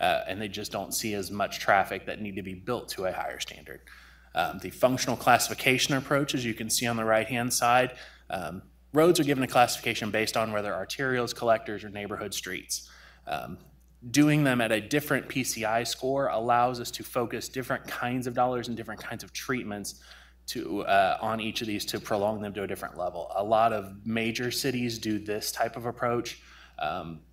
and they just don't see as much traffic that need to be built to a higher standard. The functional classification approach, as you can see on the right-hand side, roads are given a classification based on whether arterials, collectors, or neighborhood streets. Doing them at a different PCI score allows us to focus different kinds of dollars and different kinds of treatments to on each of these to prolong them to a different level. A lot of major cities do this type of approach.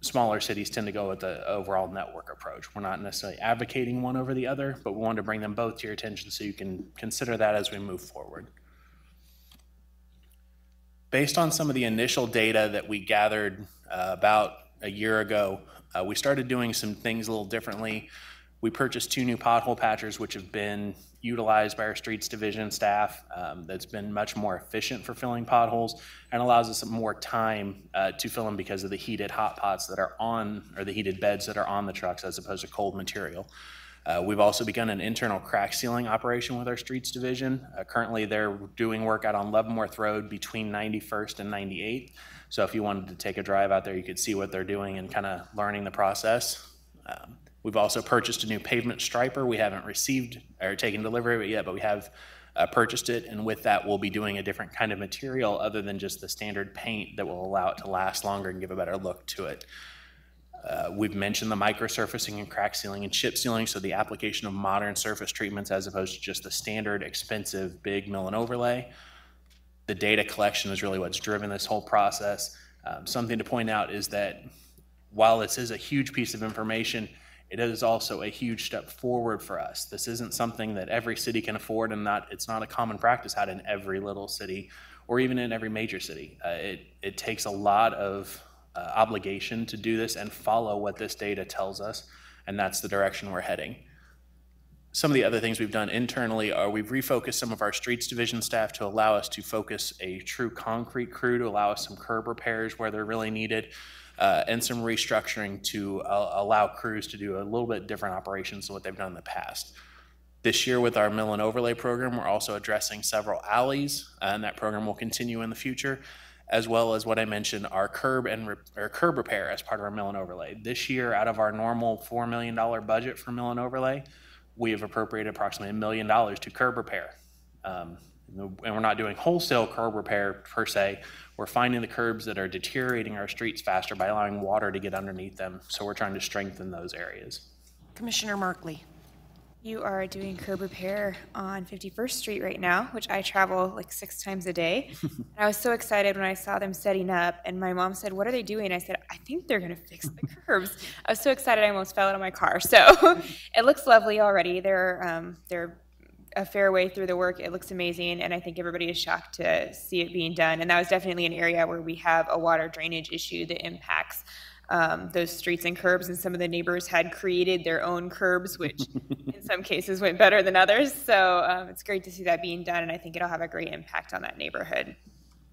Smaller cities tend to go with the overall network approach. We're not necessarily advocating one over the other, but we wanted to bring them both to your attention so you can consider that as we move forward. Based on some of the initial data that we gathered about a year ago, we started doing some things a little differently. We purchased 2 new pothole patchers, which have been utilized by our streets division staff. That's been much more efficient for filling potholes and allows us more time to fill them because of the heated hot pots that are on, or the heated beds that are on the trucks as opposed to cold material. We've also begun an internal crack sealing operation with our streets division. Currently they're doing work out on Leavenworth Road between 91st and 98th. So if you wanted to take a drive out there, you could see what they're doing and kind of learning the process. We've also purchased a new pavement striper. We haven't received or taken delivery of it yet, but we have purchased it, and with that we'll be doing a different kind of material other than just the standard paint that will allow it to last longer and give a better look to it. We've mentioned the microsurfacing and crack sealing and chip sealing, so the application of modern surface treatments as opposed to just the standard expensive big mill and overlay. The data collection is really what's driven this whole process. Something to point out is that while this is a huge piece of information, it is also a huge step forward for us. This isn't something that every city can afford, and it's not a common practice out in every little city or even in every major city. It takes a lot of obligation to do this and follow what this data tells us, and that's the direction we're heading. Some of the other things we've done internally are we've refocused some of our streets division staff to allow us to focus a true concrete crew, to allow us some curb repairs where they're really needed, and some restructuring to allow crews to do a little bit different operations than what they've done in the past. This year with our mill and overlay program, we're also addressing several alleys, and that program will continue in the future, as well as what I mentioned, our curb repair as part of our mill and overlay. This year, out of our normal $4 million budget for mill and overlay, we have appropriated approximately $1 million to curb repair. And we're not doing wholesale curb repair per se. We're finding the curbs that are deteriorating our streets faster by allowing water to get underneath them. So we're trying to strengthen those areas. Commissioner Markley. You are doing curb repair on 51st Street right now, which I travel like 6 times a day. And I was so excited when I saw them setting up, and my mom said, "What are they doing?" I said, "I think they're going to fix the curbs." I was so excited I almost fell out of my car. So it looks lovely already. They're a fair way through the work. It looks amazing, and I think everybody is shocked to see it being done. And that was definitely an area where we have a water drainage issue that impacts those streets and curbs, and some of the neighbors had created their own curbs, which in some cases went better than others. So it's great to see that being done, and I think it'll have a great impact on that neighborhood.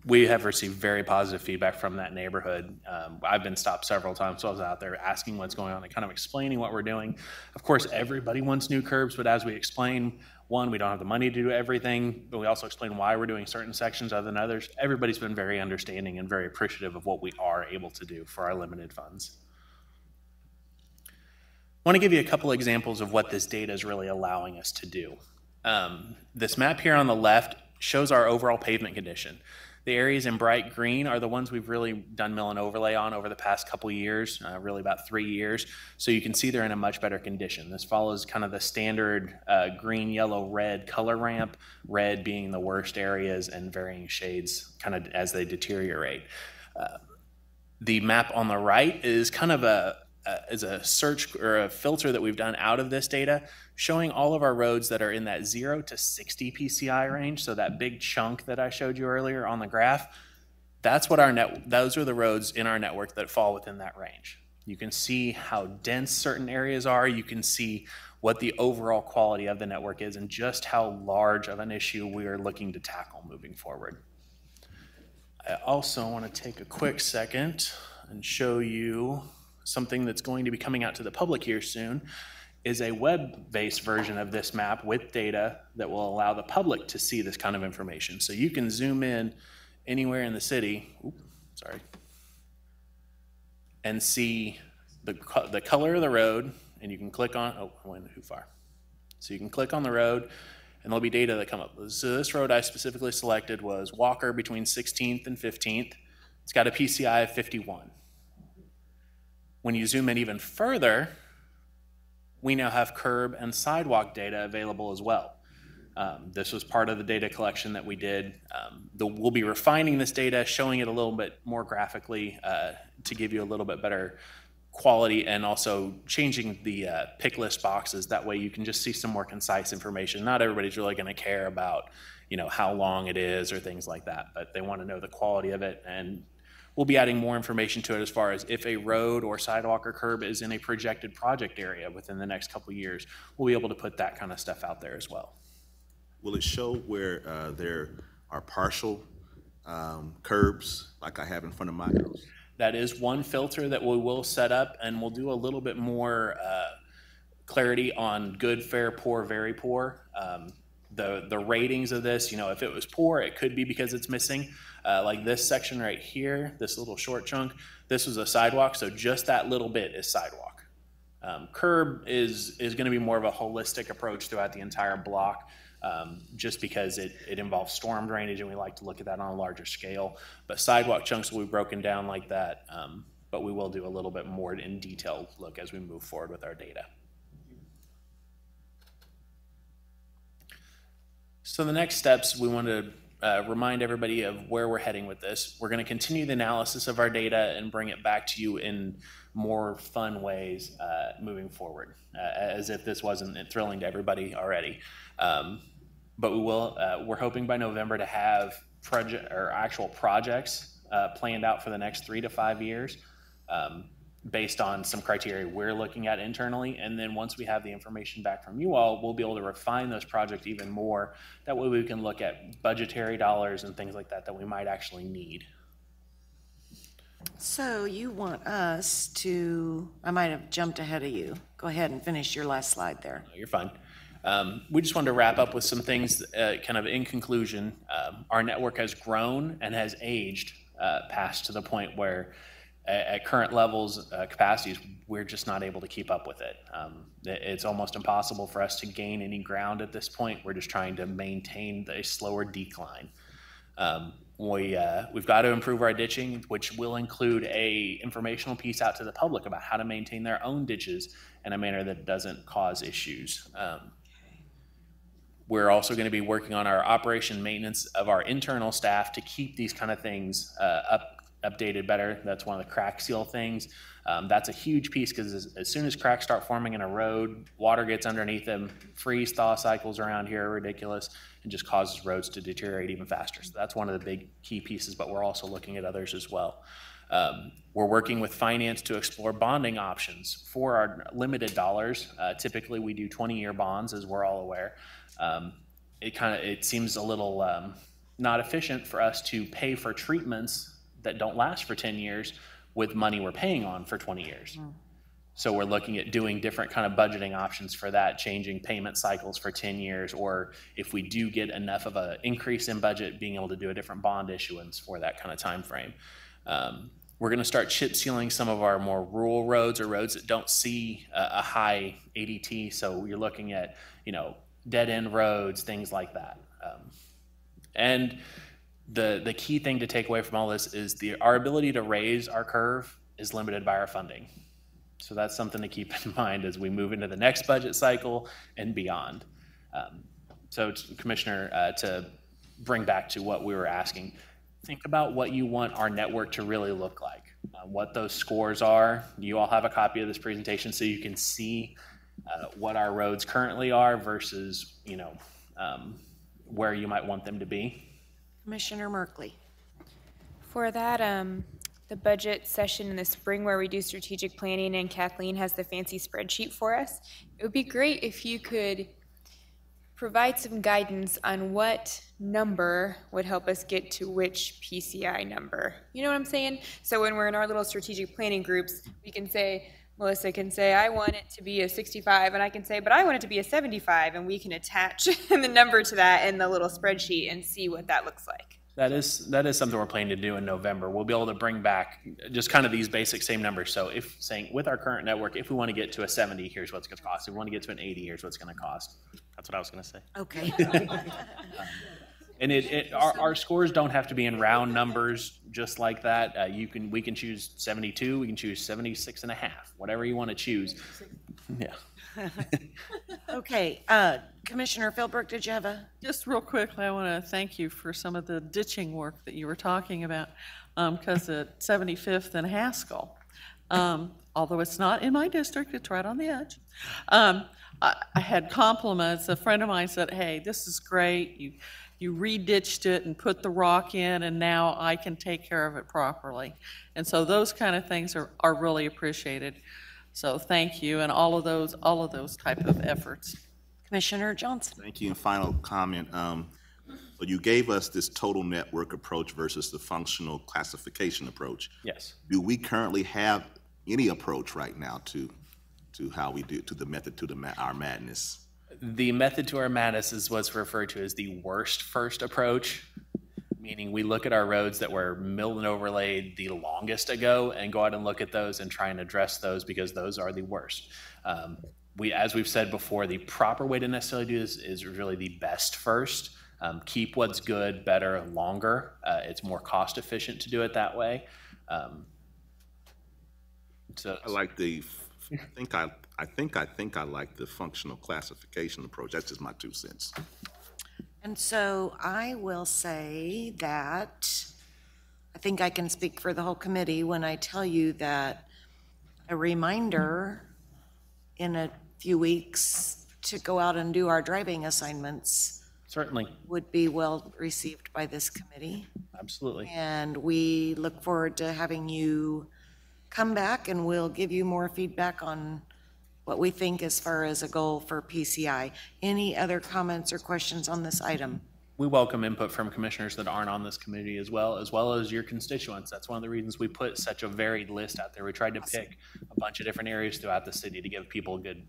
We have received very positive feedback from that neighborhood. I've been stopped several times, so I was out there asking what's going on and kind of explaining what we're doing. Of course, everybody wants new curbs, but as we explain, one, we don't have the money to do everything, but we also explain why we're doing certain sections other than others. Everybody's been very understanding and very appreciative of what we are able to do for our limited funds. I want to give you a couple examples of what this data is really allowing us to do. This map here on the left shows our overall pavement condition. The areas in bright green are the ones we've really done mill and overlay on over the past couple years, really about 3 years. So you can see they're in a much better condition. This follows kind of the standard green, yellow, red color ramp, red being the worst areas and varying shades kind of as they deteriorate. The map on the right is kind of a search or a filter that we've done out of this data, showing all of our roads that are in that 0 to 60 PCI range. So that big chunk that I showed you earlier on the graph, That's what those are the roads in our network that fall within that range. You can see how dense certain areas are. You can see what the overall quality of the network is and just how large of an issue we are looking to tackle moving forward. I also want to take a quick second and show you something that's going to be coming out to the public here soon, is a web-based version of this map with data that will allow the public to see this kind of information. So you can zoom in anywhere in the city, and see the color of the road, and you can click on, oh, I went too far. So you can click on the road, and there'll be data that come up. So this road I specifically selected was Walker between 16th and 15th. It's got a PCI of 51. When you zoom in even further, we now have curb and sidewalk data available as well. This was part of the data collection that we did. We'll be refining this data, showing it a little bit more graphically to give you a little bit better quality, and also changing the pick list boxes. That way you can just see some more concise information. Not everybody's really going to care about, how long it is or things like that, but they want to know the quality of it. And we'll be adding more information to it as far as if a road or sidewalk or curb is in a projected project area within the next couple of years. We'll be able to put that kind of stuff out there as well. Will it show where there are partial curbs like I have in front of my house? That is one filter that we will set up, and we'll do a little bit more clarity on good, fair, poor, very poor. The ratings of this, if it was poor, it could be because it's missing. Like this section right here, this little short chunk, this was a sidewalk, so just that little bit is sidewalk. Curb is going to be more of a holistic approach throughout the entire block, just because it involves storm drainage, and we like to look at that on a larger scale. But sidewalk chunks will be broken down like that, but we will do a little bit more in detailed look as we move forward with our data. So the next steps, we want to remind everybody of where we're heading with this. We're going to continue the analysis of our data and bring it back to you in more fun ways moving forward, as if this wasn't thrilling to everybody already. But we're hoping by November to have actual projects planned out for the next 3 to 5 years, based on some criteria we're looking at internally. And then once we have the information back from you all, we'll be able to refine those projects even more. That way we can look at budgetary dollars and things like that we might actually need. So you want us to, I might have jumped ahead of you. Go ahead and finish your last slide there. No, you're fine. We just wanted to wrap up with some things kind of in conclusion. Our network has grown and has aged past to the point where at current levels, capacities, we're just not able to keep up with it. It's almost impossible for us to gain any ground at this point. We're just trying to maintain a slower decline. We've got to improve our ditching, which will include a informational piece out to the public about how to maintain their own ditches in a manner that doesn't cause issues. We're also going to be working on our operation maintenance of our internal staff to keep these kind of things updated better. That's one of the crack seal things. That's a huge piece, because as soon as cracks start forming in a road, water gets underneath them. Freeze thaw cycles around here are ridiculous and just causes roads to deteriorate even faster. So that's one of the big key pieces, but we're also looking at others as well. We're working with finance to explore bonding options for our limited dollars. Typically we do 20-year bonds, as we're all aware. It seems a little not efficient for us to pay for treatments that don't last for 10 years with money we're paying on for 20 years. So we're looking at doing different kind of budgeting options for that, changing payment cycles for 10 years, or if we do get enough of an increase in budget, being able to do a different bond issuance for that kind of time frame. We're going to start chip sealing some of our more rural roads, or roads that don't see a high ADT. So you're looking at, dead end roads, things like that. And the key thing to take away from all this is our ability to raise our curve is limited by our funding. So that's something to keep in mind as we move into the next budget cycle and beyond. So Commissioner, to bring back to what we were asking, think about what you want our network to really look like, what those scores are. You all have a copy of this presentation so you can see what our roads currently are versus, where you might want them to be. Commissioner Merkley. For that, the budget session in the spring where we do strategic planning and Kathleen has the fancy spreadsheet for us, it would be great if you could provide some guidance on what number would help us get to which PCI number. You know what I'm saying? So when we're in our little strategic planning groups, we can say, Melissa can say, I want it to be a 65, and I can say, but I want it to be a 75, and we can attach the number to that in the little spreadsheet and see what that looks like. That is something we're planning to do in November. We'll be able to bring back just kind of these basic same numbers. So if saying with our current network, if we want to get to a 70, here's what's going to cost. If we want to get to an 80, here's what's going to cost. That's what I was going to say. Okay. And our scores don't have to be in round numbers just like that. We can choose 72, we can choose 76 and a half, whatever you want to choose. Yeah. Okay, Commissioner Philbrook, did you have a? Just real quickly, I want to thank you for some of the ditching work that you were talking about, because at 75th and Haskell, although it's not in my district, it's right on the edge, I had compliments. A friend of mine said, hey, this is great. You re-ditched it and put the rock in, and now I can take care of it properly. And so those kind of things are really appreciated. So thank you, and all of those type of efforts. Commissioner Johnson. Thank you. And final comment. So you gave us this total network approach versus the functional classification approach. Yes. Do we currently have any approach right now to how we do, to the method to our madness? The method to our madness is what's referred to as the worst first approach, meaning we look at our roads that were milled and overlaid the longest ago and go out and look at those and try and address those because those are the worst. As we've said before, the proper way to necessarily do this is really the best first. Keep what's good, better, longer. It's more cost efficient to do it that way. So I like I think I like the functional classification approach. That's just my 2 cents. And so I will say that I think I can speak for the whole committee when I tell you that a reminder in a few weeks to go out and do our driving assignments certainly would be well received by this committee. Absolutely. And we look forward to having you come back, and we'll give you more feedback on what we think as far as a goal for PCI. Any other comments or questions on this item? We welcome input from commissioners that aren't on this committee as well as your constituents. That's one of the reasons we put such a varied list out there. We tried to pick a bunch of different areas throughout the city to give people good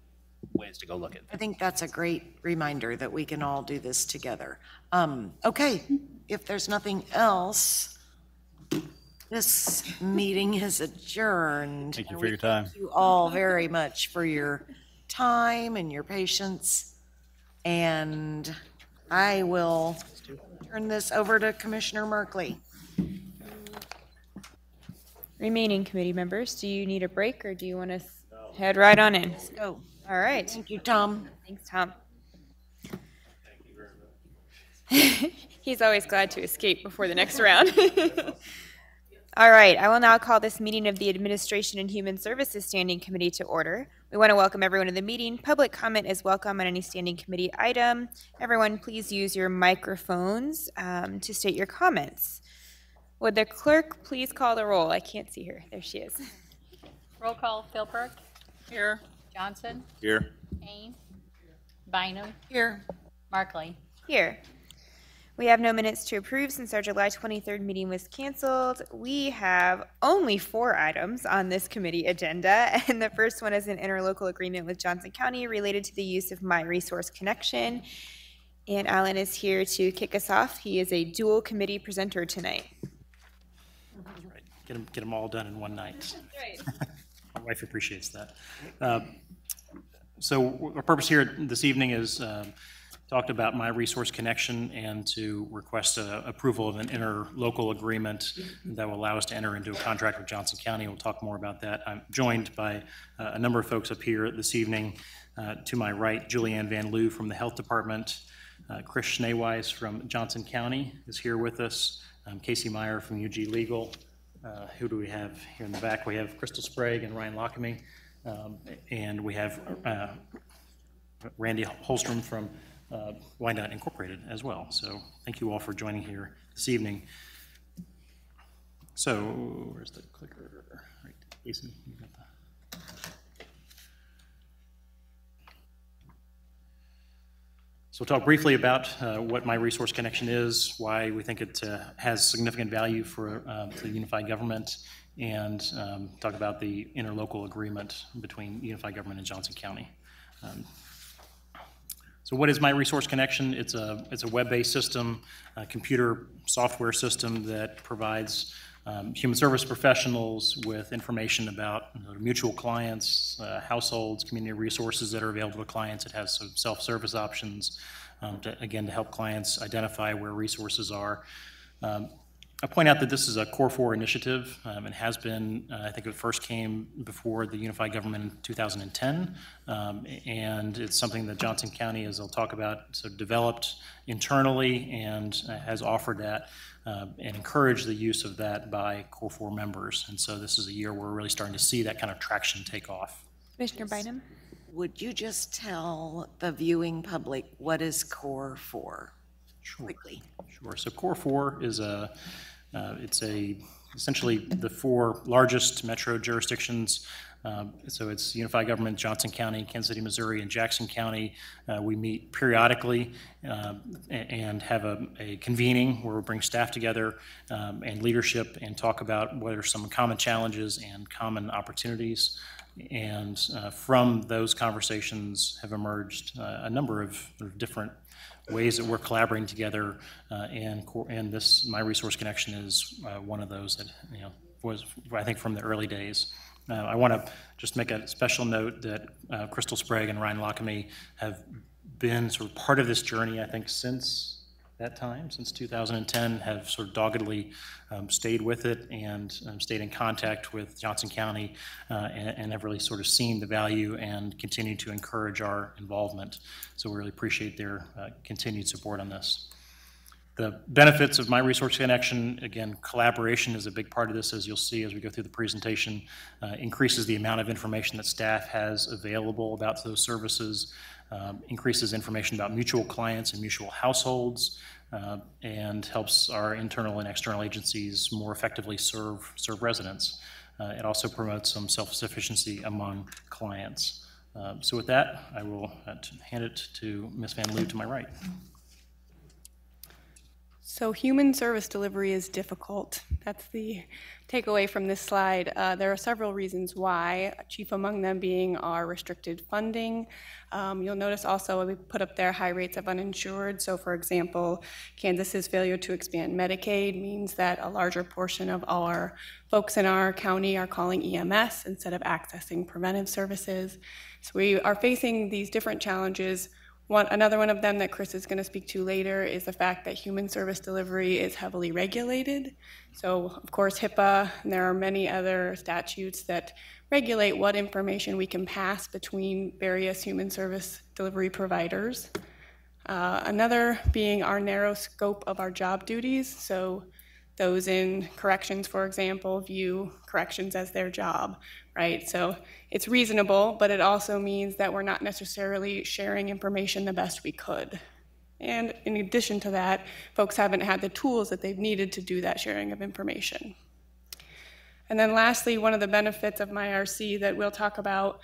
ways to go look at. I think that's a great reminder that we can all do this together. Okay, if there's nothing else, this meeting is adjourned. Thank you for your time. Thank you all very much for your time and your patience. And I will turn this over to Commissioner Merkley. Remaining committee members, do you need a break or do you want to head right on in? Let's go. All right. Thank you, Tom. Thanks, Tom. Thank you very much. He's always glad to escape before the next round. All right, I will now call this meeting of the Administration and Human Services Standing Committee to order. We want to welcome everyone to the meeting. Public comment is welcome on any standing committee item. Everyone, please use your microphones to state your comments. Would the clerk please call the roll? I can't see her. There she is. Roll call, Philbrook. Here. Johnson. Here. Kane. Bynum. Here. Markley. Here. We have no minutes to approve since our July 23rd meeting was canceled. We have only 4 items on this committee agenda, and the first one is an interlocal agreement with Johnson County related to the use of My Resource Connection. And Alan is here to kick us off. He is a dual committee presenter tonight. That's right. Get them all done in one night. That's right. My wife appreciates that. So our purpose here this evening is talked about My Resource Connection and to request approval of an interlocal agreement that will allow us to enter into a contract with Johnson County. We'll talk more about that. I'm joined by a number of folks up here this evening. To my right, Julianne Van Loo from the Health Department. Chris Schneeweiss from Johnson County is here with us. Casey Meyer from UG Legal. Who do we have here in the back? We have Crystal Sprague and Ryan Lockamy. And we have Randy Holstrom from Wyandotte Incorporated as well. So thank you all for joining here this evening. So where's the clicker? Right, Jason, you got that. So we'll talk briefly about what My Resource Connection is, why we think it has significant value for the unified government, and talk about the interlocal agreement between unified government and Johnson County. So what is My Resource Connection? It's a web-based system, a computer software system that provides human service professionals with information about mutual clients, households, community resources that are available to clients. It has some self-service options, to help clients identify where resources are. I point out that this is a Core 4 initiative. It has been, I think it first came before the unified government in 2010, and it's something that Johnson County, as I'll talk about, so developed internally and has offered that and encouraged the use of that by Core 4 members. And so this is a year where we're really starting to see that kind of traction take off. Commissioner Bynum? Would you just tell the viewing public what is Core 4? Sure. Quickly. Sure. So Core 4 is essentially the 4 largest metro jurisdictions. So it's unified government, Johnson County, Kansas City, Missouri, and Jackson County. We meet periodically and have a convening where we bring staff together and leadership and talk about what are some common challenges and common opportunities. And from those conversations have emerged a number of different ways that we're collaborating together, and this My Resource Connection is one of those that was, I think, from the early days. I want to just make a special note that Crystal Sprague and Ryan Lockamy have been sort of part of this journey, I think, since that time, since 2010, have sort of doggedly stayed with it and stayed in contact with Johnson County and have really sort of seen the value and continue to encourage our involvement. So we really appreciate their continued support on this. The benefits of My Resource Connection, again, collaboration is a big part of this, as you'll see as we go through the presentation, increases the amount of information that staff has available about those services, increases information about mutual clients and mutual households, and helps our internal and external agencies more effectively serve residents. It also promotes some self-sufficiency among clients. So with that, I will hand it to Ms. Van Loo to my right. So human service delivery is difficult. That's the takeaway from this slide. There are several reasons why, chief among them being our restricted funding. You'll notice also we put up there high rates of uninsured. So for example, Kansas's failure to expand Medicaid means that a larger portion of our folks in our county are calling EMS instead of accessing preventive services. So we are facing these different challenges. Another one of them that Chris is going to speak to later is the fact that human service delivery is heavily regulated. So, of course, HIPAA, and there are many other statutes that regulate what information we can pass between various human service delivery providers. Another being our narrow scope of our job duties. So those in corrections, for example, view corrections as their job, right? So it's reasonable, but it also means that we're not necessarily sharing information the best we could. And in addition to that, folks haven't had the tools that they've needed to do that sharing of information. And then lastly, one of the benefits of MyRC that we'll talk about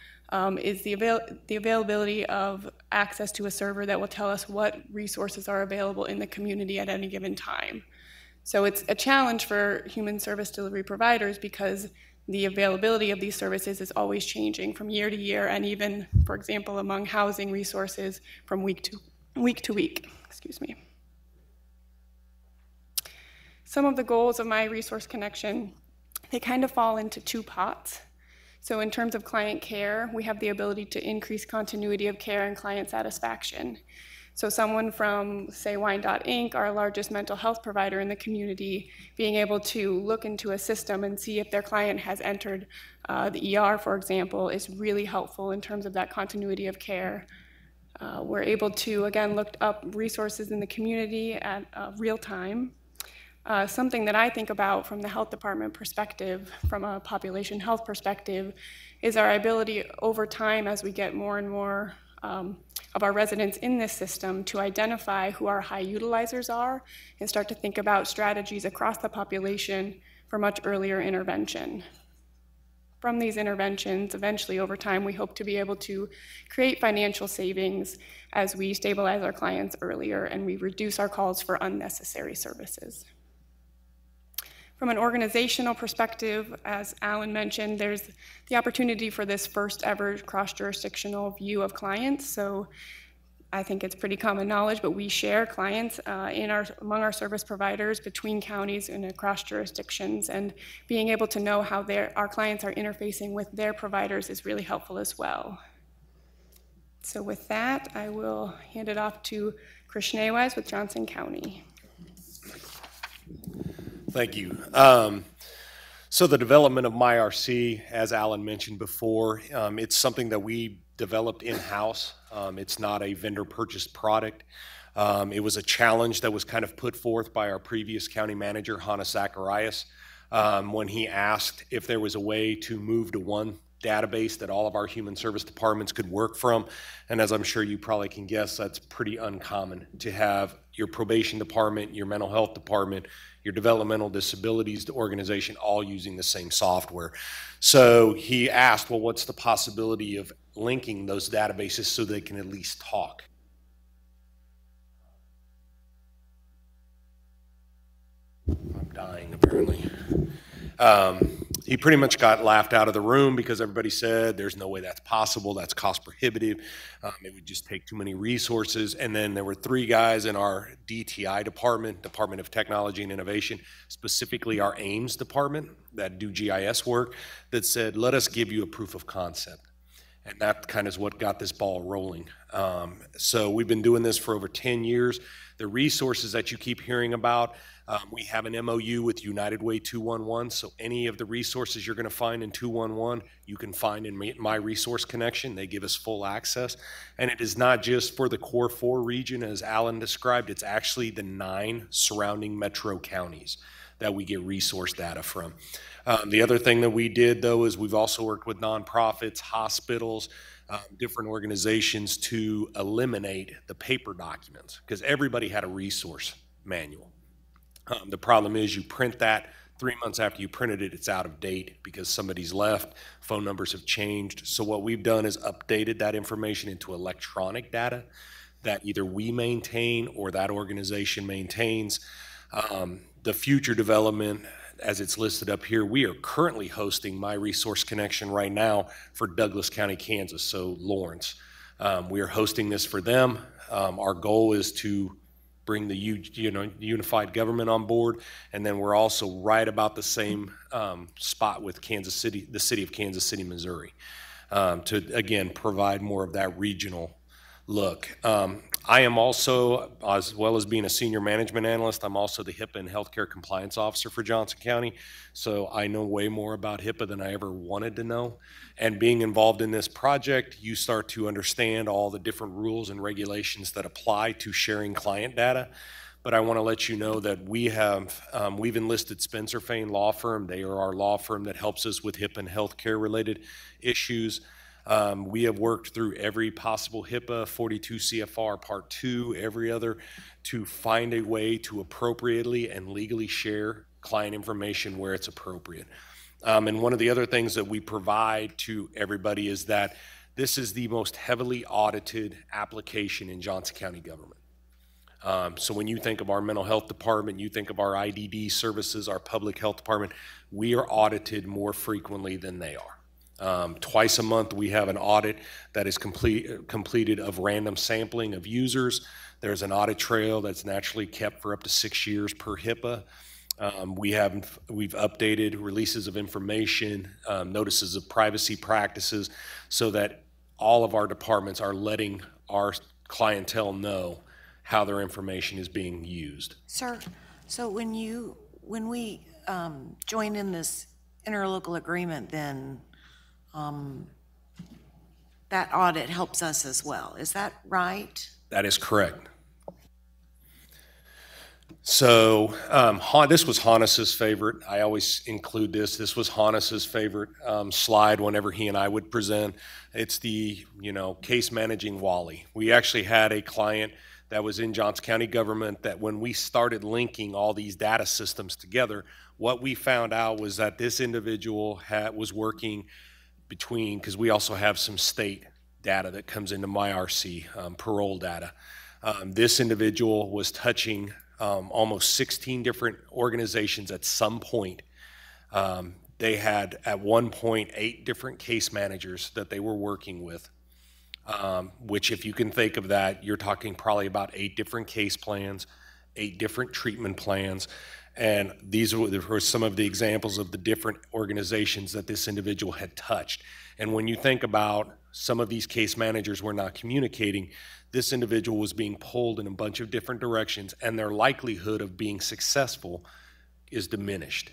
is the availability of access to a server that will tell us what resources are available in the community at any given time. So it's a challenge for human service delivery providers because the availability of these services is always changing from year to year, and even, for example, among housing resources from week to week. Excuse me. Some of the goals of My Resource Connection, they kind of fall into 2 pots. So in terms of client care, we have the ability to increase continuity of care and client satisfaction. So someone from, say, Wyandotte Inc., our largest mental health provider in the community, being able to look into a system and see if their client has entered the ER, for example, is really helpful in terms of that continuity of care. We're able to, again, look up resources in the community at real time. Something that I think about from the health department perspective, from a population health perspective, is our ability over time as we get more and more of our residents in this system to identify who our high utilizers are and start to think about strategies across the population for much earlier intervention. From these interventions, eventually over time, we hope to be able to create financial savings as we stabilize our clients earlier and we reduce our calls for unnecessary services. From an organizational perspective, as Alan mentioned, there's the opportunity for this first ever cross-jurisdictional view of clients. So I think it's pretty common knowledge, but we share clients among our service providers between counties and across jurisdictions, and being able to know how our clients are interfacing with their providers is really helpful as well. So with that, I will hand it off to Chris Schneeweiss with Johnson County. Thank you. So the development of MyRC, as Alan mentioned before, it's something that we developed in-house. It's not a vendor-purchased product. It was a challenge that was kind of put forth by our previous county manager, Hannah Zacharias, when he asked if there was a way to move to one database that all of our human service departments could work from. And as I'm sure you probably can guess, that's pretty uncommon to have your probation department, your mental health department, your developmental disabilities organization all using the same software. So he asked, well, what's the possibility of linking those databases so they can at least talk? I'm dying, apparently. He pretty much got laughed out of the room because everybody said there's no way that's possible, that's cost prohibitive, it would just take too many resources. And then there were 3 guys in our DTI department, Department of Technology and Innovation, specifically our AIMS department that do GIS work, that said, let us give you a proof of concept. And that kind of is what got this ball rolling. So we've been doing this for over 10 years. The resources that you keep hearing about, we have an MOU with United Way 211, so any of the resources you're going to find in 211, you can find in My Resource Connection. They give us full access. And it is not just for the Core 4 region, as Alan described, it's actually the 9 surrounding metro counties that we get resource data from. The other thing that we did, though, is we've also worked with nonprofits, hospitals, different organizations to eliminate the paper documents, because everybody had a resource manual. The problem is you print that 3 months after you printed it, it's out of date because somebody's left, phone numbers have changed. So what we've done is updated that information into electronic data that either we maintain or that organization maintains. The future development, as it's listed up here, we are currently hosting My Resource Connection right now for Douglas County, Kansas, so Lawrence. We are hosting this for them. Our goal is to bring the unified government on board, and then we're also right about the same spot with Kansas City, the city of Kansas City, Missouri, to again provide more of that regional look. I am also, as well as being a senior management analyst, I'm also the HIPAA and healthcare compliance officer for Johnson County. So I know way more about HIPAA than I ever wanted to know. And being involved in this project, you start to understand all the different rules and regulations that apply to sharing client data. But I want to let you know that we've enlisted Spencer Fain Law Firm. They are our law firm that helps us with HIPAA and healthcare related issues. We have worked through every possible HIPAA, 42 CFR Part 2, every other, to find a way to appropriately and legally share client information where it's appropriate. And one of the other things that we provide to everybody is that this is the most heavily audited application in Johnson County government. So when you think of our mental health department, you think of our IDD services, our public health department, we are audited more frequently than they are. Twice a month, we have an audit that is completed of random sampling of users. There's an audit trail that's naturally kept for up to 6 years per HIPAA. We've updated releases of information, notices of privacy practices, so that all of our departments are letting our clientele know how their information is being used. Sir, so when we join in this interlocal agreement, then that audit helps us as well. Is that right? That is correct. So this was Hannes's favorite. I always include this. This was Hannes's favorite slide whenever he and I would present. It's the, case managing Wally. We actually had a client that was in Johnson County government, that when we started linking all these data systems together, what we found out was that this individual was working between, because we also have some state data that comes into MyRC, parole data. This individual was touching almost 16 different organizations at some point. They had, at one point, 8 different case managers that they were working with, which, if you can think of that, you're talking probably about 8 different case plans, 8 different treatment plans. And these were some of the examples of the different organizations that this individual had touched. And when you think about some of these case managers were not communicating, this individual was being pulled in a bunch of different directions, and their likelihood of being successful is diminished.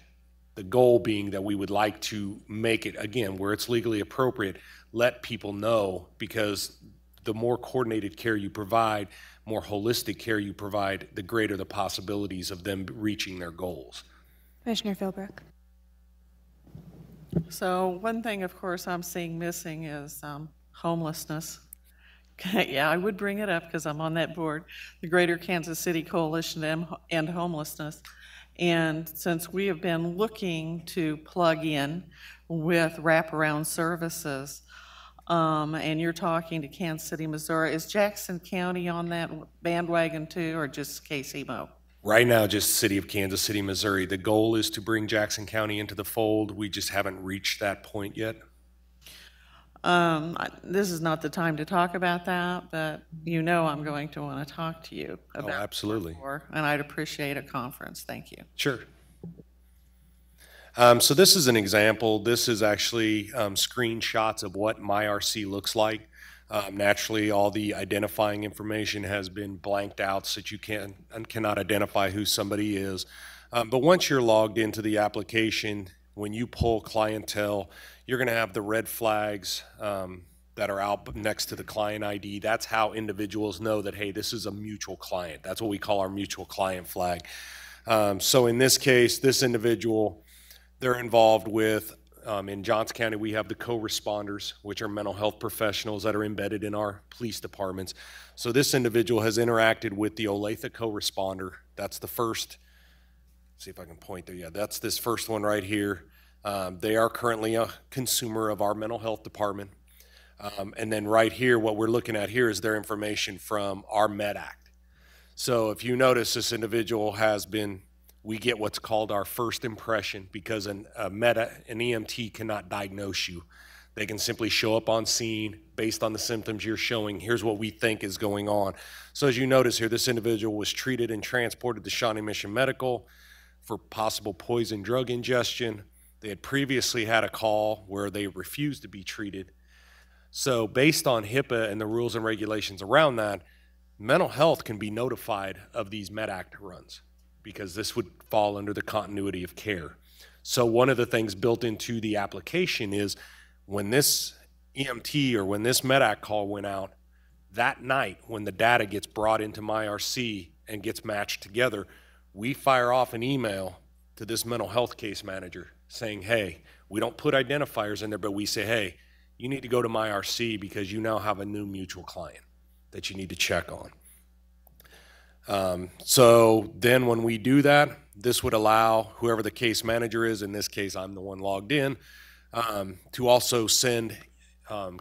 The goal being that we would like to make it, again, where it's legally appropriate, let people know, because the more coordinated care you provide, more holistic care you provide, the greater the possibilities of them reaching their goals. Commissioner Philbrook. So one thing, of course, I'm seeing missing is homelessness. Yeah, I would bring it up because I'm on that board, the Greater Kansas City Coalition to End Homelessness. And since we have been looking to plug in with wraparound services, and you're talking to Kansas City, Missouri, is Jackson County on that bandwagon too, or just KCMO? Right now, just City of Kansas City, Missouri. The goal is to bring Jackson County into the fold. We just haven't reached that point yet. This is not the time to talk about that, but you know I'm going to want to talk to you about absolutely. More, and I'd appreciate a conference. Thank you. Sure. So this is an example. This is actually screenshots of what MyRC looks like. Naturally, all the identifying information has been blanked out so that you cannot identify who somebody is. But once you're logged into the application, when you pull clientele, you're going to have the red flags that are out next to the client ID. That's how individuals know that, hey, this is a mutual client. That's what we call our mutual client flag. So in this case, this individual, they're involved with, in Johnson County, we have the co-responders, which are mental health professionals that are embedded in our police departments. So this individual has interacted with the Olathe co-responder. That's the first, see if I can point there. Yeah, that's this first one right here. They are currently a consumer of our mental health department. And then right here, what we're looking at here is their information from our Med Act. So if you notice, this individual has been, we get what's called our first impression, because an EMT cannot diagnose you. They can simply show up on scene based on the symptoms you're showing. Here's what we think is going on. So as you notice here, this individual was treated and transported to Shawnee Mission Medical for possible poison drug ingestion. They had previously had a call where they refused to be treated. So based on HIPAA and the rules and regulations around that, mental health can be notified of these Med Act runs, because this would fall under the continuity of care. So one of the things built into the application is when this EMT or when this Med Act call went out, that night when the data gets brought into MyRC and gets matched together, we fire off an email to this mental health case manager saying, hey, we don't put identifiers in there, but we say, hey, you need to go to MyRC because you now have a new mutual client that you need to check on. So then when we do that, this would allow whoever the case manager is, in this case I'm the one logged in, to also send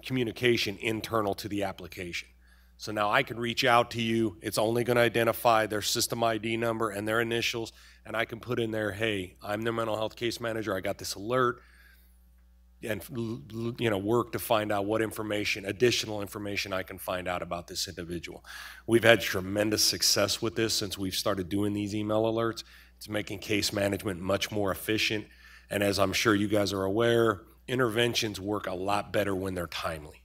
communication internal to the application. So now I can reach out to you. It's only going to identify their system ID number and their initials, and I can put in there, hey, I'm their mental health case manager. I got this alert, and work to find out what information, additional information I can find out about this individual. We've had tremendous success with this since we've started doing these email alerts. It's making case management much more efficient. And as I'm sure you guys are aware, interventions work a lot better when they're timely.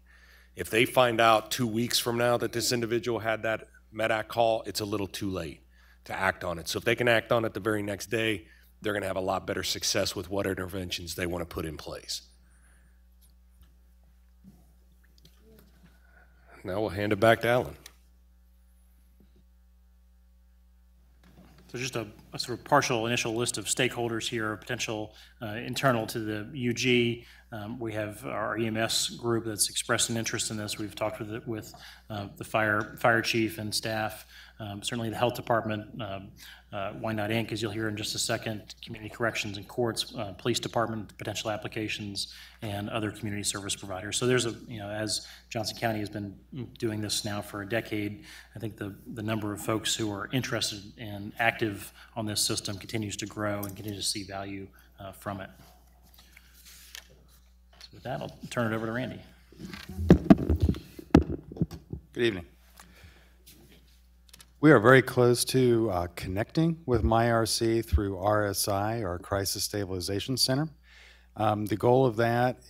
If they find out 2 weeks from now that this individual had that Med Act call, it's a little too late to act on it. So if they can act on it the very next day, they're going to have a lot better success with what interventions they want to put in place. Now we'll hand it back to Alan. So just a sort of partial initial list of stakeholders here, potential internal to the UG. We have our EMS group that's expressed an interest in this. We've talked with the fire chief and staff. Certainly the health department, Wyandotte Inc., as you'll hear in just a second, community corrections and courts, police department, potential applications, and other community service providers. So there's as Johnson County has been doing this now for a decade, I think the number of folks who are interested and active on this system continues to grow and continue to see value from it. So with that, I'll turn it over to Randy. Good evening. We are very close to connecting with MyRC through RSI, our Crisis Stabilization Center. The goal of that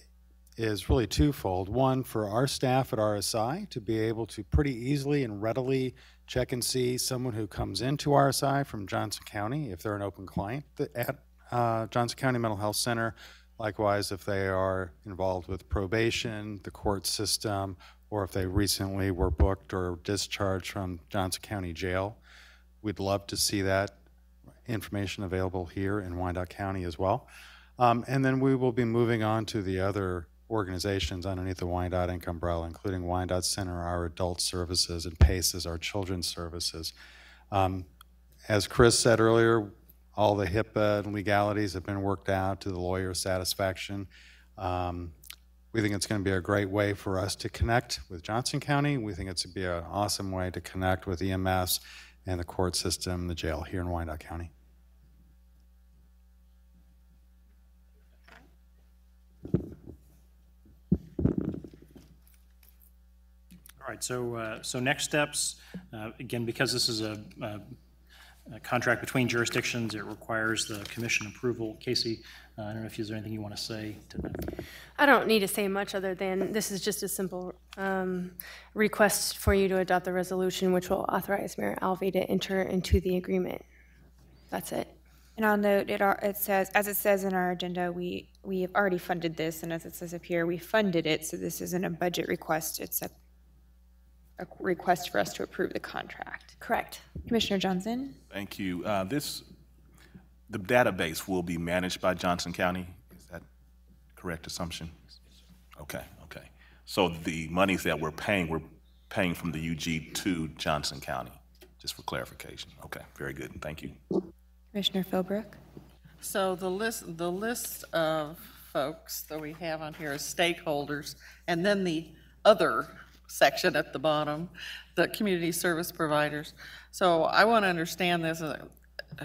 is really twofold. One, for our staff at RSI to be able to pretty easily and readily check and see someone who comes into RSI from Johnson County, if they're an open client at Johnson County Mental Health Center. Likewise, if they are involved with probation, the court system, or if they recently were booked or discharged from Johnson County Jail. We'd love to see that information available here in Wyandotte County as well. And then we will be moving on to the other organizations underneath the Wyandotte Inc. umbrella, including Wyandotte Center, our adult services, and PACES, our children's services. As Chris said earlier, all the HIPAA and legalities have been worked out to the lawyer's satisfaction. We think it's going to be a great way for us to connect with Johnson County. We think it's going to be an awesome way to connect with EMS and the court system, the jail here in Wyandotte County. All right, so next steps, again, because this is a contract between jurisdictions, it requires the commission approval. Casey, I don't know if there's anything you want to say to that. I don't need to say much other than this is just a simple request for you to adopt the resolution, which will authorize Mayor Alvey to enter into the agreement. That's it. And I'll note, it says, as it says in our agenda, we have already funded this, and as it says up here, we funded it, so this isn't a budget request, it's a request for us to approve the contract. Correct. Commissioner Johnson? Thank you. The database will be managed by Johnson County. Is that correct assumption? Okay. So the monies that we're paying from the UG to Johnson County, just for clarification. Okay, very good. Thank you. Commissioner Philbrook? So the list of folks that we have on here is stakeholders, and then the other section at the bottom, the community service providers. So I want to understand this,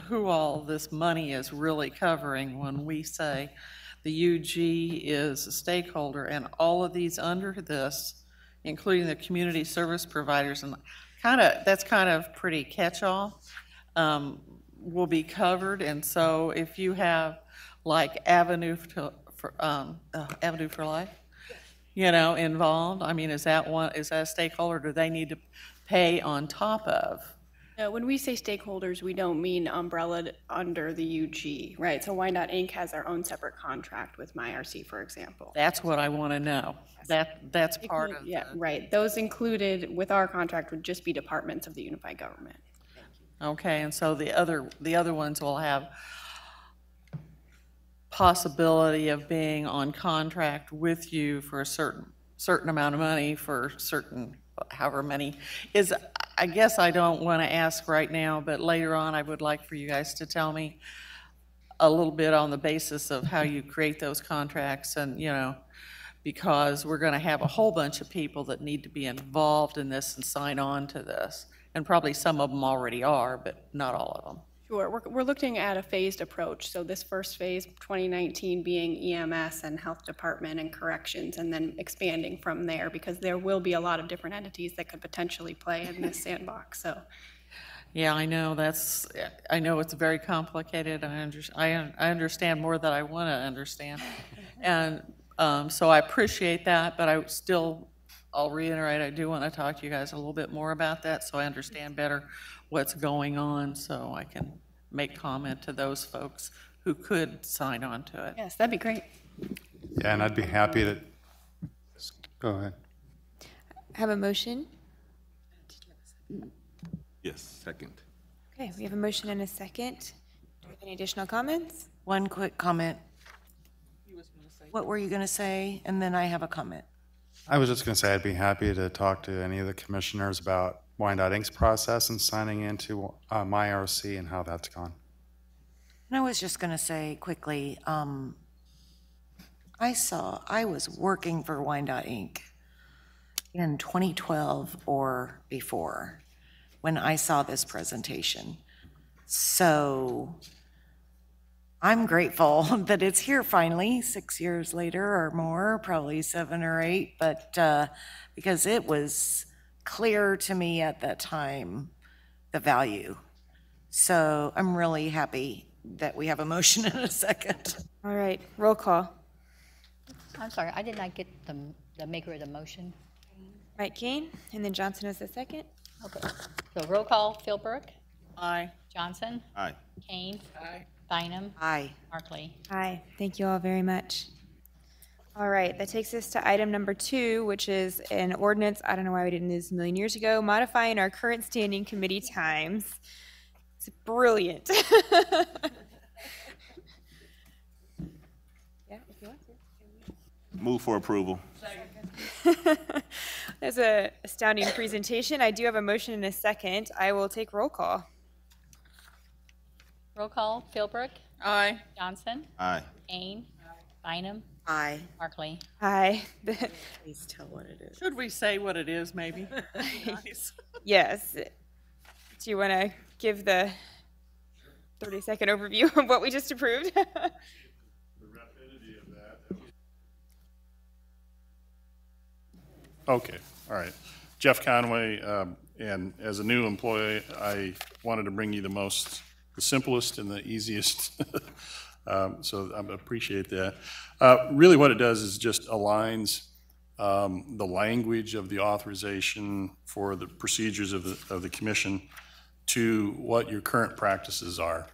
who all this money is really covering when we say the UG is a stakeholder, and all of these under this, including the community service providers, and that's kind of pretty catch-all, will be covered. And so if you have like Avenue for Life, involved, I mean, is that a stakeholder? Do they need to pay on top of? When we say stakeholders, we don't mean umbrellaed under the UG, right? So Wyandotte Inc. has their own separate contract with MyRC, for example. That's what I want to know. That's part of yeah, right. Those included with our contract would just be departments of the unified government. Okay, and so the other ones will have possibility of being on contract with you for a certain amount of money for certain, however many is. I guess I don't want to ask right now, but later on I would like for you guys to tell me a little bit on the basis of how you create those contracts, and because we're going to have a whole bunch of people that need to be involved in this and sign on to this, and probably some of them already are, but not all of them. Sure, we're looking at a phased approach. So this first phase, 2019, being EMS and health department and corrections, and then expanding from there, because there will be a lot of different entities that could potentially play in this sandbox. So, yeah, I know I know it's very complicated. I understand more than I want to understand, and so I appreciate that. But I'll reiterate, I do want to talk to you guys a little bit more about that, so I understand better what's going on, so I can make comment to those folks who could sign on to it. Yes, that'd be great. Yeah, and I'd be happy to, go ahead. Have a motion? Yes, second. Okay, we have a motion and a second. Do we have any additional comments? One quick comment. What were you going to say? And then I have a comment. I was just going to say I'd be happy to talk to any of the commissioners about Wyandotte Inc.'s process and signing into MyRC and how that's gone. And I was just going to say quickly, I was working for Wyandotte Inc. in 2012 or before when I saw this presentation. So I'm grateful that it's here finally, 6 years later or more, probably 7 or 8, but because it was clear to me at that time the value. So I'm really happy that we have a motion in a second. All right, roll call. I'm sorry, I did not get the maker of the motion. Mike Kane, and then Johnson is the second. Okay, so roll call, Philbrook. Aye. Johnson. Aye. Kane. Aye. Bynum. Aye. Markley. Aye, thank you all very much. All right, that takes us to item number 2, which is an ordinance, I don't know why we didn't do this a million years ago, modifying our current standing committee times. It's brilliant. Yeah, if you want to. Move for approval. That's an astounding presentation. I do have a motion and a second. I will take roll call. Roll call, Philbrook. Aye. Johnson. Aye. Kane. Bynum. Aye. Markley. Aye. Please tell what it is. Should we say what it is, maybe? Nice. Yes. Do you want to give the 30-second overview of what we just approved? Okay, all right. Jeff Conway, and as a new employee, I wanted to bring you the simplest and the easiest. So I appreciate that. Really what it does is just aligns the language of the authorization for the procedures of the commission to what your current practices are.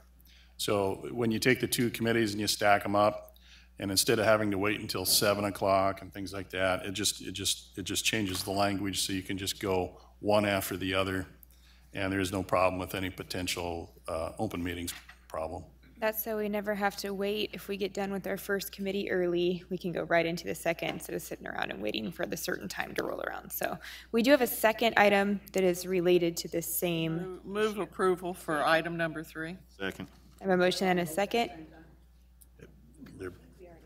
So when you take the two committees and you stack them up, and instead of having to wait until 7 o'clock and things like that, it just changes the language so you can just go one after the other, and there is no problem with any potential open meetings problem. That's so we never have to wait. If we get done with our first committee early, we can go right into the second instead of sitting around and waiting for the certain time to roll around. So we do have a second item that is related to the same. Move approval for item number 3. Second. I have a motion and a second.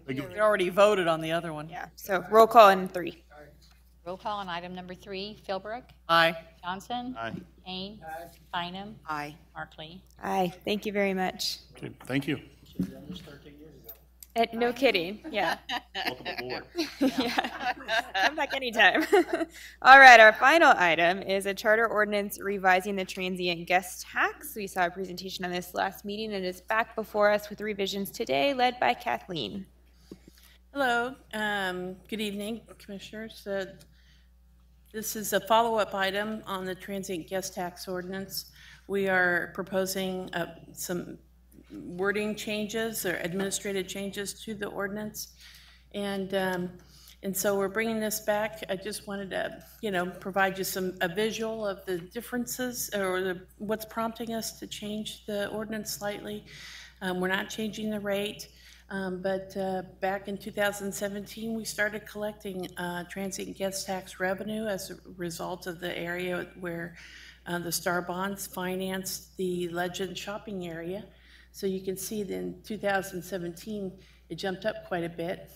We already voted on the other one. Yeah, so roll call in 3. Roll call on item number 3, Philbrook. Aye. Johnson. Aye. Kane. Bynum. Aye. Markley. Aye, thank you very much. Okay, thank you. No kidding, yeah. Welcome aboard. Yeah, come back anytime. All right, our final item is a charter ordinance revising the transient guest tax. We saw a presentation on this last meeting and it's back before us with revisions today, led by Kathleen. Hello, good evening, Commissioners. This is a follow-up item on the transient guest tax ordinance. We are proposing some wording changes or administrative changes to the ordinance, and so we're bringing this back. I just wanted to, provide you a visual of the differences or what's prompting us to change the ordinance slightly. We're not changing the rate. But back in 2017, we started collecting transient guest tax revenue as a result of the area where the Star Bonds financed the Legend shopping area. So you can see that in 2017, it jumped up quite a bit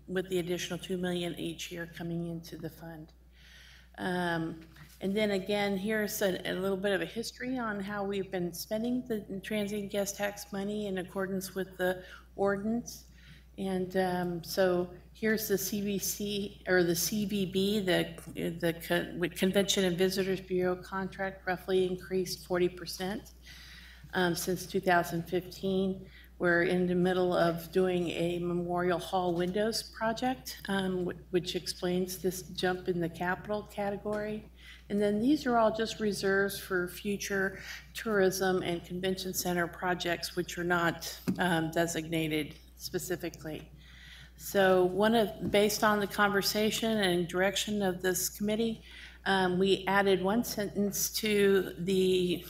with the additional $2 million each year coming into the fund. And then again, here's a little bit of a history on how we've been spending the transient guest tax money in accordance with the ordinance. And so here's the CVC or the CVB, the Convention and Visitors Bureau contract roughly increased 40% since 2015. We're in the middle of doing a Memorial Hall windows project, which explains this jump in the capital category. And then these are all just reserves for future tourism and convention center projects, which are not designated specifically. So based on the conversation and direction of this committee, We added one sentence to the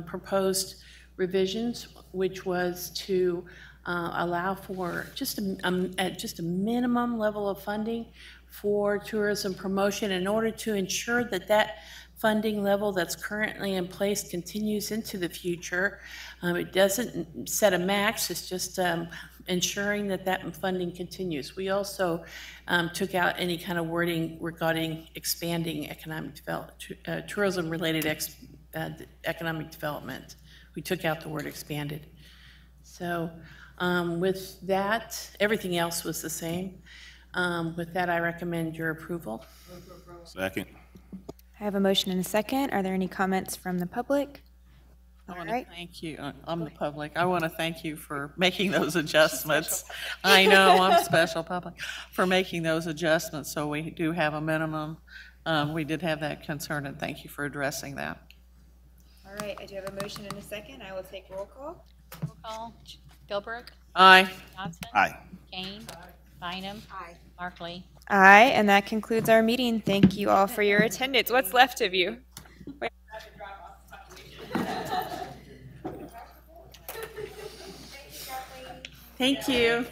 proposed revisions, which was to allow for just a minimum level of funding for tourism promotion in order to ensure that that funding level that's currently in place continues into the future. It doesn't set a max, it's just ensuring that that funding continues. We also took out any kind of wording regarding expanding economic development, tourism-related economic development. We took out the word expanded. So with that, everything else was the same. With that, I recommend your approval. Second. I have a motion and a second. Are there any comments from the public? I want to thank you. I'm the public. I want to thank you for making those adjustments. I know, I'm special public, for making those adjustments so we do have a minimum. We did have that concern, and thank you for addressing that. All right, I do have a motion and a second. I will take roll call. Roll call. Philbrook. Aye. Johnson. Aye. Kane. Bynum. Aye. Markley. Aye, and that concludes our meeting. Thank you all for your attendance. What's left of you? Thank you.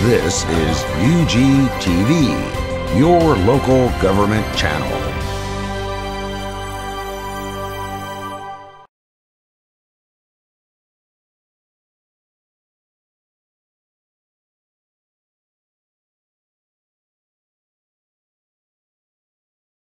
This is UGTV, your local government channel.